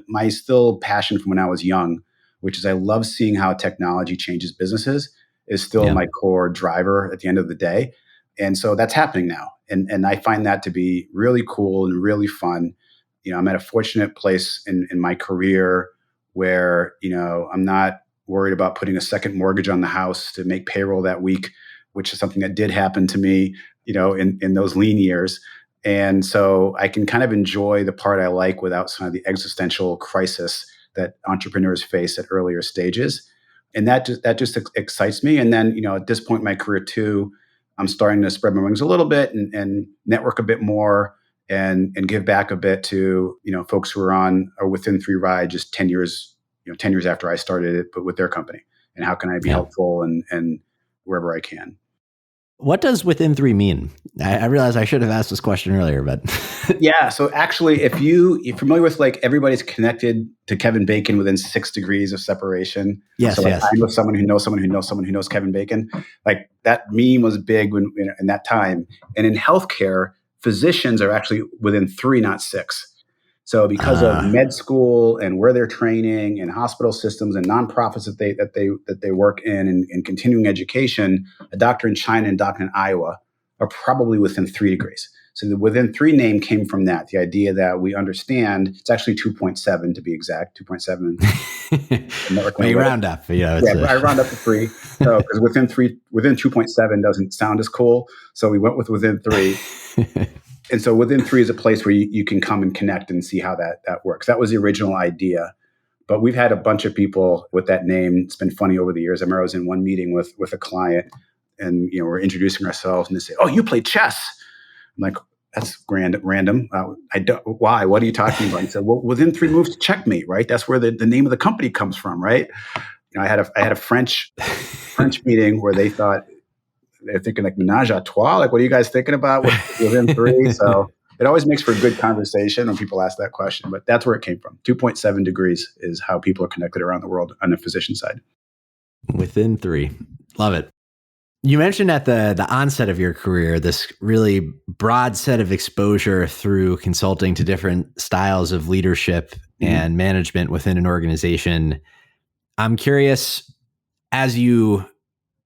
S1: my still passion from when I was young, which is I love seeing how technology changes businesses, is still my core driver at the end of the day. And so that's happening now. And I find that to be really cool and really fun. I'm at a fortunate place in my career where, I'm not worried about putting a second mortgage on the house to make payroll that week, which is something that did happen to me, in those lean years. And so I can kind of enjoy the part I like without some of the existential crisis that entrepreneurs face at earlier stages. And that just excites me. And then, at this point in my career too, I'm starting to spread my wings a little bit and network a bit more and give back a bit to, folks who are on or Within3 ride just 10 years after I started it, but with their company. And how can I be helpful and wherever I can.
S2: What does Within3 mean? I realize I should have asked this question earlier, but
S1: yeah. So actually, if you're familiar with like everybody's connected to Kevin Bacon within 6 degrees of separation.
S2: Yes,
S1: so
S2: yes.
S1: I know someone who knows someone who knows someone who knows Kevin Bacon. Like that meme was big when in that time. And in healthcare, physicians are actually within 3, not 6. So because of med school and where they're training and hospital systems and nonprofits that they work in and continuing education, a doctor in China and a doctor in Iowa are probably within 3 degrees. So the Within3 name came from that, the idea that we understand, it's actually 2.7 to be exact, 2.7.
S2: Well, you round up.
S1: I round up to 3. So because within 2.7 doesn't sound as cool. So we went with Within3. And so Within3 is a place where you can come and connect and see how that works. That was the original idea. But we've had a bunch of people with that name. It's been funny over the years. I remember I was in one meeting with a client, and we're introducing ourselves, and they say, "Oh, you play chess." I'm like, "That's random. I don't. Why? What are you talking about?" He said, "Well, Within3 moves to checkmate, right? That's where the name of the company comes from, right?" I had a French meeting where they thought they're thinking like menage a trois. Like, what are you guys thinking about Within3? So it always makes for a good conversation when people ask that question, but that's where it came from. 2.7 degrees is how people are connected around the world on the physician side.
S2: Within3. Love it. You mentioned at the onset of your career, this really broad set of exposure through consulting to different styles of leadership and management within an organization. I'm curious, as you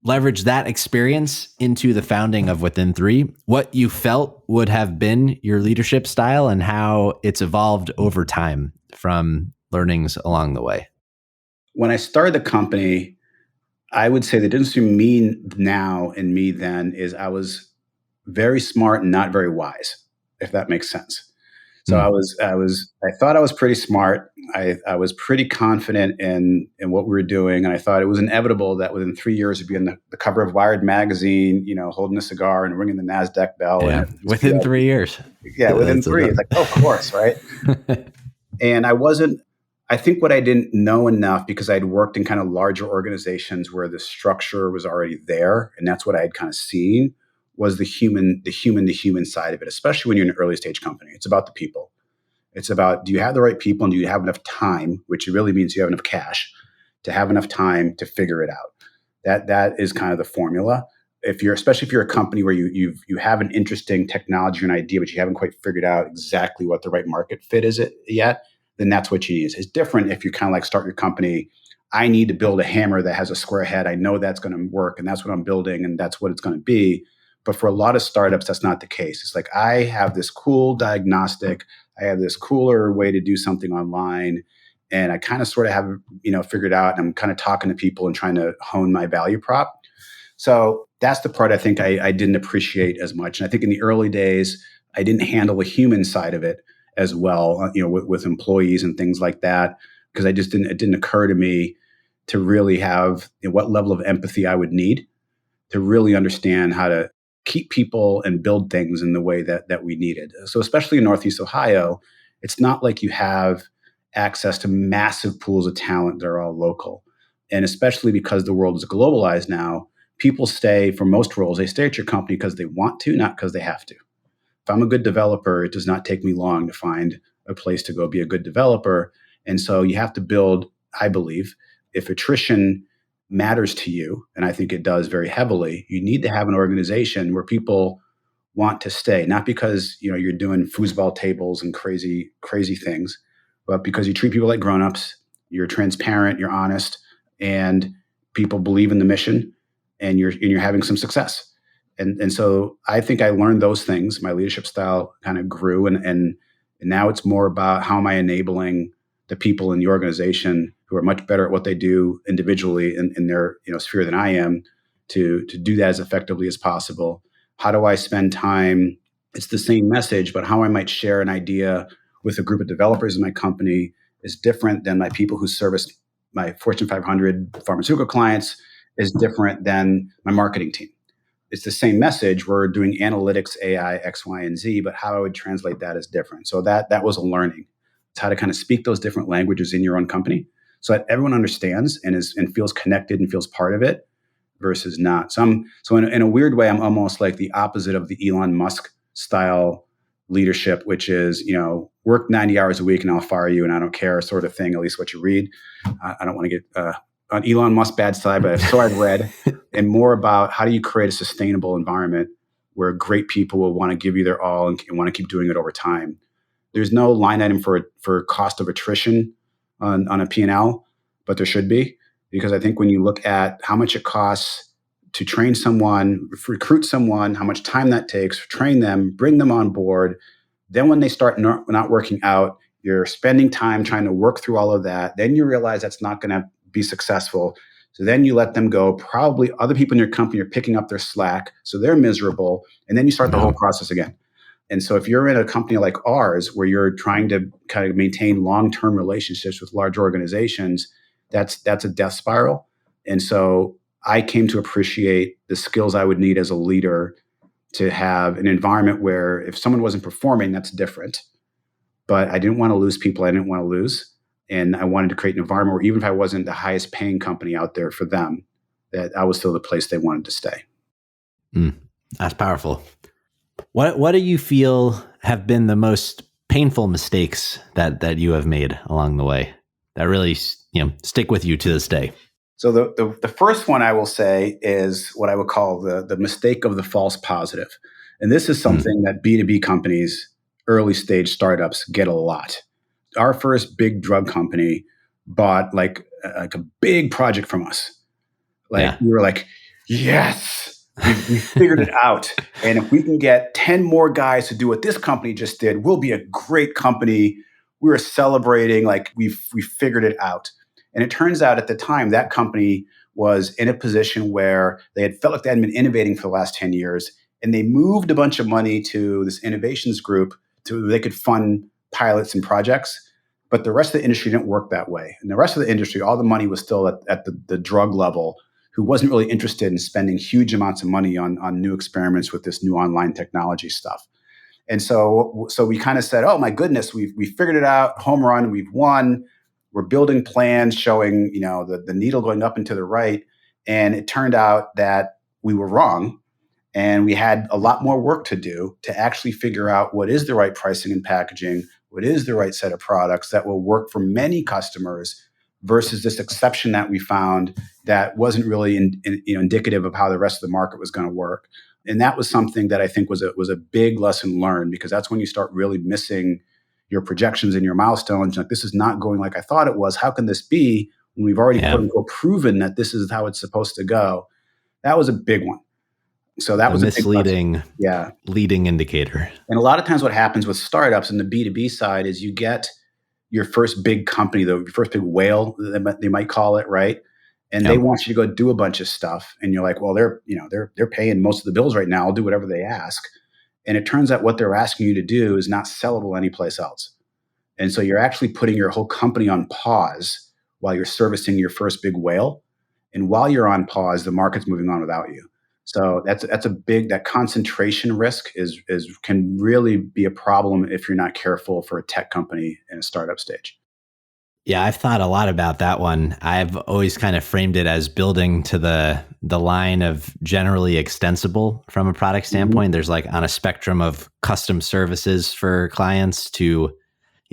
S2: leverage that experience into the founding of Within3, what you felt would have been your leadership style and how it's evolved over time from learnings along the way.
S1: When I started the company, I would say the difference between me now and me then is I was very smart and not very wise, if that makes sense. So I thought I was pretty smart. I was pretty confident in what we were doing. And I thought it was inevitable that within 3 years I'd be on the cover of Wired magazine, holding a cigar and ringing the NASDAQ bell.
S2: Yeah.
S1: And
S2: within 3 years.
S1: Yeah, Within3. It's like, oh, of course, right? And I think what I didn't know enough, because I'd worked in kind of larger organizations where the structure was already there, and that's what I had kind of seen, was the human side of it, especially when you're in an early stage company. It's about the people. It's about, do you have the right people and do you have enough time, which really means you have enough cash, to have enough time to figure it out. That is kind of the formula. Especially if you're a company where you have an interesting technology or an idea, but you haven't quite figured out exactly what the right market fit is yet, then that's what you use. It's different if you kind of like start your company. I need to build a hammer that has a square head. I know that's going to work, and that's what I'm building, and that's what it's going to be. But for a lot of startups, that's not the case. It's like, I have this cool diagnostic. I have this cooler way to do something online. And I kind of sort of have, figured out, and I'm kind of talking to people and trying to hone my value prop. So that's the part I think I didn't appreciate as much. And I think in the early days, I didn't handle the human side of it as well, with employees and things like that, because it didn't occur to me to really have what level of empathy I would need to really understand how to keep people and build things in the way that we needed. So especially in Northeast Ohio, it's not like you have access to massive pools of talent that are all local. And especially because the world is globalized now, people stay, for most roles, they stay at your company because they want to, not because they have to. If I'm a good developer, it does not take me long to find a place to go be a good developer. And so you have to build, I believe, if attrition matters to you, and I think it does very heavily, you need to have an organization where people want to stay, not because you're doing foosball tables and crazy things, but because you treat people like grown-ups, you're transparent, you're honest, and people believe in the mission, and you're having some success. And so I think I learned those things. My leadership style kind of grew, and now it's more about how am I enabling the people in the organization who are much better at what they do individually in their sphere than I am to do that as effectively as possible. How do I spend time? It's the same message, but how I might share an idea with a group of developers in my company is different than my people who service my Fortune 500 pharmaceutical clients, is different than my marketing team. It's the same message. We're doing analytics, AI, X, Y, and Z, but how I would translate that is different. So that was a learning. It's how to kind of speak those different languages in your own company so that everyone understands and feels connected and feels part of it versus not. So in a weird way, I'm almost like the opposite of the Elon Musk style leadership, which is, work 90 hours a week and I'll fire you and I don't care sort of thing, at least what you read. I don't want to get on Elon Musk's bad side, but so I've read, and more about how do you create a sustainable environment where great people will want to give you their all and want to keep doing it over time. There's no line item for cost of attrition on a P&L, but there should be, because I think when you look at how much it costs to train someone, recruit someone, how much time that takes, train them, bring them on board, then when they start not working out, you're spending time trying to work through all of that. Then you realize that's not going to be successful. So then you let them go. Probably other people in your company are picking up their slack, so they're miserable. And then you start the whole process again. And so if you're in a company like ours, where you're trying to kind of maintain long-term relationships with large organizations, that's a death spiral. And so I came to appreciate the skills I would need as a leader to have an environment where if someone wasn't performing, that's different. But I didn't want to lose people I didn't want to lose. And I wanted to create an environment where even if I wasn't the highest paying company out there for them, that I was still the place they wanted to stay.
S2: That's powerful. What do you feel have been the most painful mistakes that you have made along the way that really stick with you to this day?
S1: So the first one I will say is what I would call the mistake of the false positive. And this is something that B2B companies, early stage startups get a lot. Our first big drug company bought like a big project from us. We were like, yes, we figured it out. And if we can get 10 more guys to do what this company just did, we'll be a great company. We were celebrating like we figured it out. And it turns out at the time that company was in a position where they had felt like they hadn't been innovating for the last 10 years. And they moved a bunch of money to this innovations group they could fund pilots and projects. But the rest of the industry didn't work that way. And the rest of the industry, all the money was still at the drug level, who wasn't really interested in spending huge amounts of money on new experiments with this new online technology stuff. And so we kind of said, oh my goodness, we figured it out, home run, we've won. We're building plans showing, the needle going up and to the right. And it turned out that we were wrong. And we had a lot more work to do to actually figure out what is the right pricing and packaging, what is the right set of products that will work for many customers versus this exception that we found that wasn't really indicative of how the rest of the market was going to work. And that was something that I think was a big lesson learned, because that's when you start really missing your projections and your milestones. Like, this is not going like I thought it was. How can this be when we've already quote unquote proven that this is how it's supposed to go? That was a big one. So that was a
S2: misleading leading indicator.
S1: And a lot of times what happens with startups in the B2B side is you get your first big company, your first big whale, they might call it, right? And they want you to go do a bunch of stuff. And you're like, well, they're paying most of the bills right now. I'll do whatever they ask. And it turns out what they're asking you to do is not sellable anyplace else. And so you're actually putting your whole company on pause while you're servicing your first big whale. And while you're on pause, the market's moving on without you. So that's a big, that concentration risk can really be a problem if you're not careful for a tech company in a startup stage.
S2: Yeah, I've thought a lot about that one. I've always kind of framed it as building to the line of generally extensible from a product standpoint. There's like on a spectrum of custom services for clients to,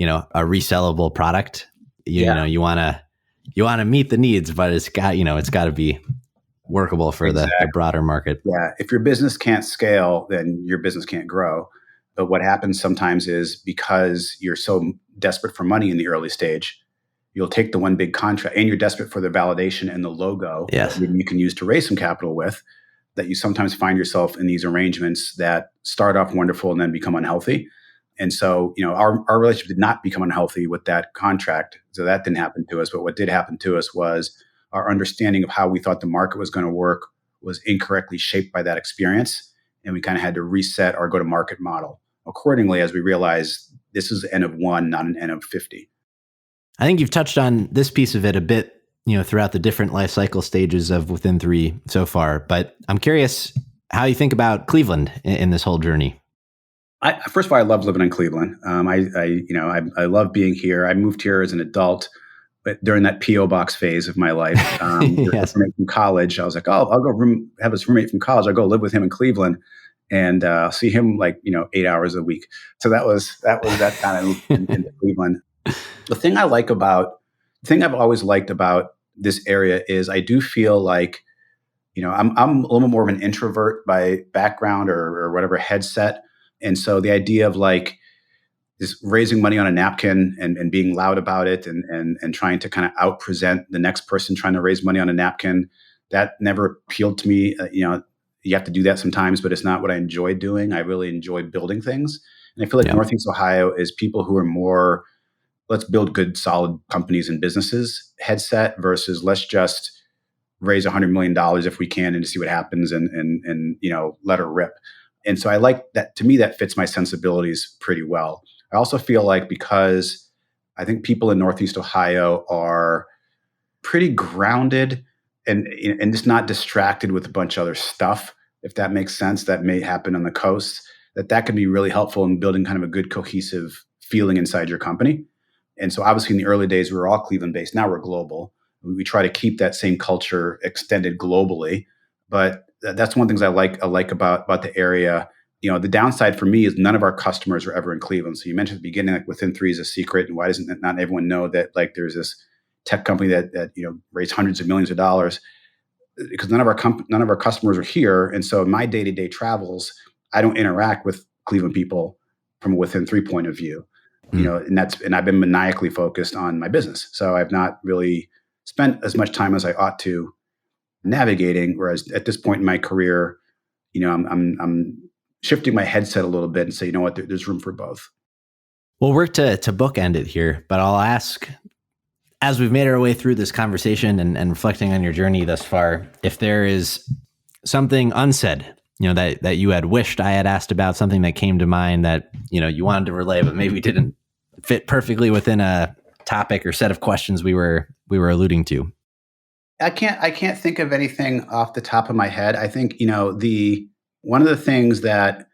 S2: a resellable product. You want to meet the needs, but it's got to be workable for the broader market.
S1: Yeah. If your business can't scale, then your business can't grow. But what happens sometimes is, because you're so desperate for money in the early stage, you'll take the one big contract, and you're desperate for the validation and the logo that you can use to raise some capital with, that you sometimes find yourself in these arrangements that start off wonderful and then become unhealthy. And so, our relationship did not become unhealthy with that contract. So that didn't happen to us. But what did happen to us was our understanding of how we thought the market was going to work was incorrectly shaped by that experience. And we kind of had to reset our go-to-market model accordingly, as we realized this is an N of 1, not an N of 50.
S2: I think you've touched on this piece of it a bit, throughout the different life cycle stages of Within3 so far. But I'm curious how you think about Cleveland in this whole journey.
S1: First of all, I love living in Cleveland. I love being here. I moved here as an adult, but during that PO box phase of my life,
S2: yes.
S1: From college, I was like, oh, I'll go have this roommate from college. I'll go live with him in Cleveland, and see him 8 hours a week. So that was that kind of into Cleveland. The thing I've always liked about this area is I do feel like, I'm a little bit more of an introvert by background or whatever headset. And so the idea of just raising money on a napkin and being loud about it and trying to kind of out-present the next person trying to raise money on a napkin, that never appealed to me. You have to do that sometimes, but it's not what I enjoy doing. I really enjoy building things. And I feel like Northeast Ohio is people who are more, let's build good, solid companies and businesses headset versus let's just raise $100 million if we can and to see what happens and let her rip. And so I like that. To me, that fits my sensibilities pretty well. I also feel like because I think people in Northeast Ohio are pretty grounded and just not distracted with a bunch of other stuff, if that makes sense, that may happen on the coast, that can be really helpful in building kind of a good cohesive feeling inside your company. And so obviously in the early days, we were all Cleveland based. Now we're global. We try to keep that same culture extended globally. But that's one of the things I like about the area. The downside for me is none of our customers are ever in Cleveland. So you mentioned at the beginning, like Within3 is a secret. And why doesn't not everyone know that like there's this tech company that raised hundreds of millions of dollars? Because none of our customers are here. And so in my day-to-day travels, I don't interact with Cleveland people from a Within3 point of view. And I've been maniacally focused on my business. So I've not really spent as much time as I ought to navigating. Whereas at this point in my career, I'm shifting my headset a little bit and say, you know what, there's room for both.
S2: We'll work to bookend it here, but I'll ask, as we've made our way through this conversation and reflecting on your journey thus far, if there is something unsaid, that you had wished I had asked about, something that came to mind that, you wanted to relay, but maybe didn't fit perfectly within a topic or set of questions we were alluding to.
S1: I can't think of anything off the top of my head. I think, one of the things that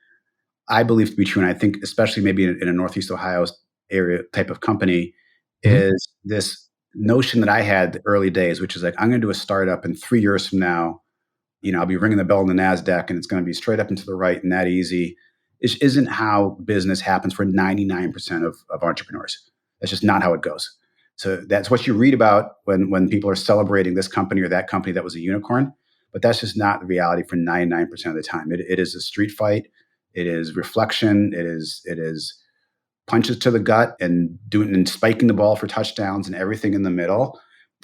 S1: I believe to be true, and I think especially maybe in a Northeast Ohio area type of company, is this notion that I had the early days, which is like, I'm going to do a startup and 3 years from now, I'll be ringing the bell on the NASDAQ and it's going to be straight up and to the right and that easy. It isn't how business happens for 99% of entrepreneurs. That's just not how it goes. So that's what you read about when people are celebrating this company or that company that was a unicorn. But that's just not the reality for 99% of the time. It is a street fight. It is reflection. It is punches to the gut and spiking the ball for touchdowns and everything in the middle.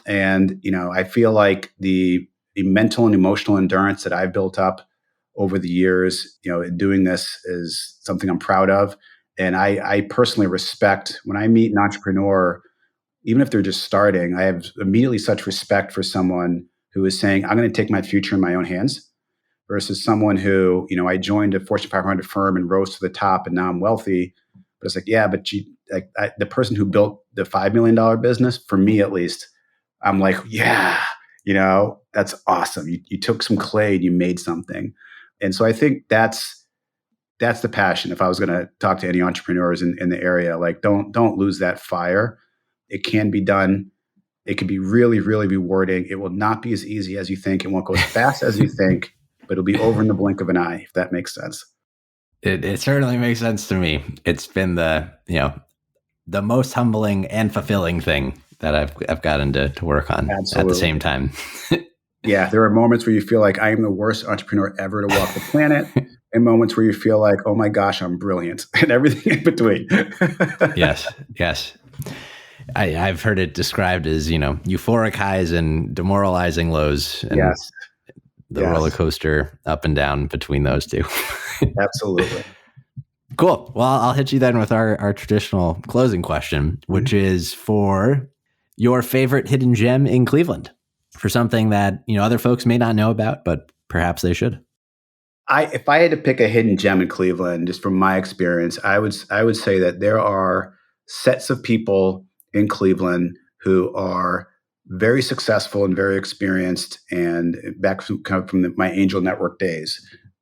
S1: And, I feel like the mental and emotional endurance that I've built up over the years, doing this is something I'm proud of. And I personally respect when I meet an entrepreneur, even if they're just starting, I have immediately such respect for someone who is saying, I'm going to take my future in my own hands versus someone who, I joined a Fortune 500 firm and rose to the top and now I'm wealthy. But it's like, yeah, but the person who built the $5 million business, for me at least, I'm like, yeah, that's awesome. You took some clay and you made something. And so I think that's the passion. If I was going to talk to any entrepreneurs in the area, like don't lose that fire. It can be done. It can be really, really rewarding. It will not be as easy as you think. It won't go as fast as you think, but it'll be over in the blink of an eye, if that makes sense.
S2: It certainly makes sense to me. It's been the most humbling and fulfilling thing that I've gotten to work on. Absolutely. At the same time.
S1: Yeah, there are moments where you feel like I am the worst entrepreneur ever to walk the planet, and moments where you feel like, oh my gosh, I'm brilliant, and everything in between.
S2: Yes. I've heard it described as, euphoric highs and demoralizing lows. And
S1: yes.
S2: The roller coaster up and down between those two.
S1: Absolutely.
S2: Cool. Well, I'll hit you then with our traditional closing question, which is for your favorite hidden gem in Cleveland, for something that, other folks may not know about, but perhaps they should.
S1: If I had to pick a hidden gem in Cleveland, just from my experience, I would say that there are sets of people in Cleveland who are very successful and very experienced, and back from my angel network days,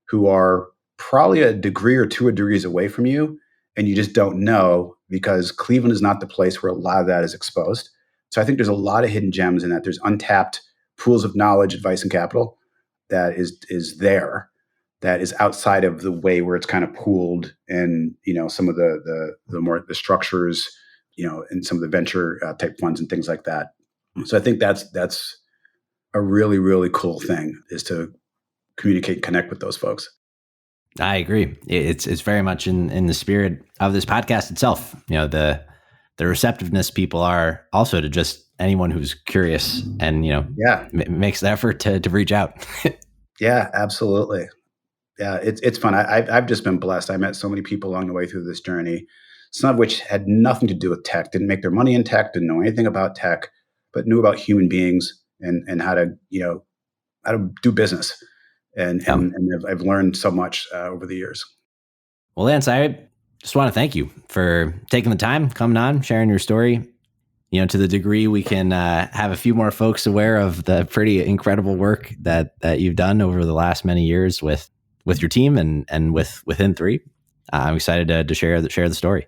S1: who are probably a degree or two degrees away from you, and you just don't know because Cleveland is not the place where a lot of that is exposed. So I think there's a lot of hidden gems in that. There's untapped pools of knowledge, advice, and capital that is there, that is outside of the way where it's kind of pooled and some of the more the structures, and some of the venture type funds and things like that. So I think that's a really, really cool thing, is to communicate and connect with those folks.
S2: I agree. It's very much in the spirit of this podcast itself. The receptiveness people are also to just anyone who's curious and makes the effort to reach out.
S1: Yeah, absolutely. Yeah, it's fun. I've just been blessed. I met so many people along the way through this journey, some of which had nothing to do with tech, didn't make their money in tech, didn't know anything about tech, but knew about human beings and how to do business. And I've learned so much over the years.
S2: Well, Lance, I just want to thank you for taking the time, coming on, sharing your story. To the degree we can have a few more folks aware of the pretty incredible work that you've done over the last many years with your team and with Within3. I'm excited to share the story.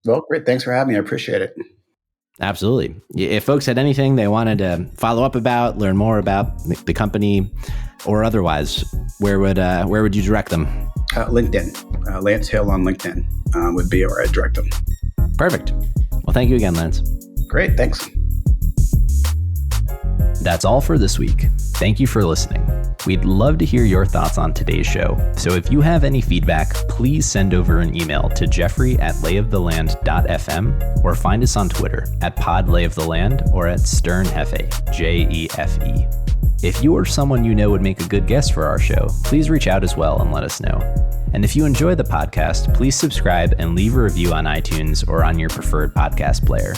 S1: Well, great. Thanks for having me. I appreciate it.
S2: Absolutely. If folks had anything they wanted to follow up about, learn more about the company or otherwise, where would you direct them?
S1: LinkedIn. Lance Hill on LinkedIn would be where I'd direct them.
S2: Perfect. Well, thank you again, Lance.
S1: Great. Thanks.
S2: That's all for this week. Thank you for listening. We'd love to hear your thoughts on today's show. So if you have any feedback, please send over an email to jeffrey@layoftheland.fm or find us on Twitter @podlayoftheland or @sternjefe, JEFE. If you or someone you know would make a good guest for our show, please reach out as well and let us know. And if you enjoy the podcast, please subscribe and leave a review on iTunes or on your preferred podcast player.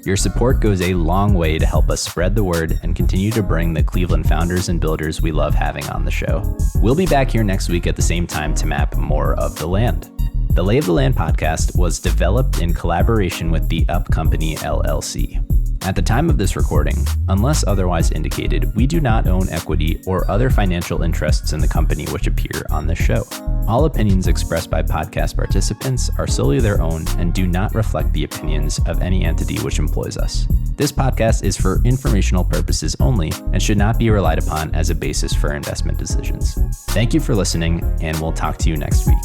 S2: Your support goes a long way to help us spread the word and continue to bring the Cleveland founders and builders we love having on the show. We'll be back here next week at the same time to map more of the land. The Lay of the Land podcast was developed in collaboration with the Up Company, LLC. At the time of this recording, unless otherwise indicated, we do not own equity or other financial interests in the company which appear on this show. All opinions expressed by podcast participants are solely their own and do not reflect the opinions of any entity which employs us. This podcast is for informational purposes only and should not be relied upon as a basis for investment decisions. Thank you for listening, and we'll talk to you next week.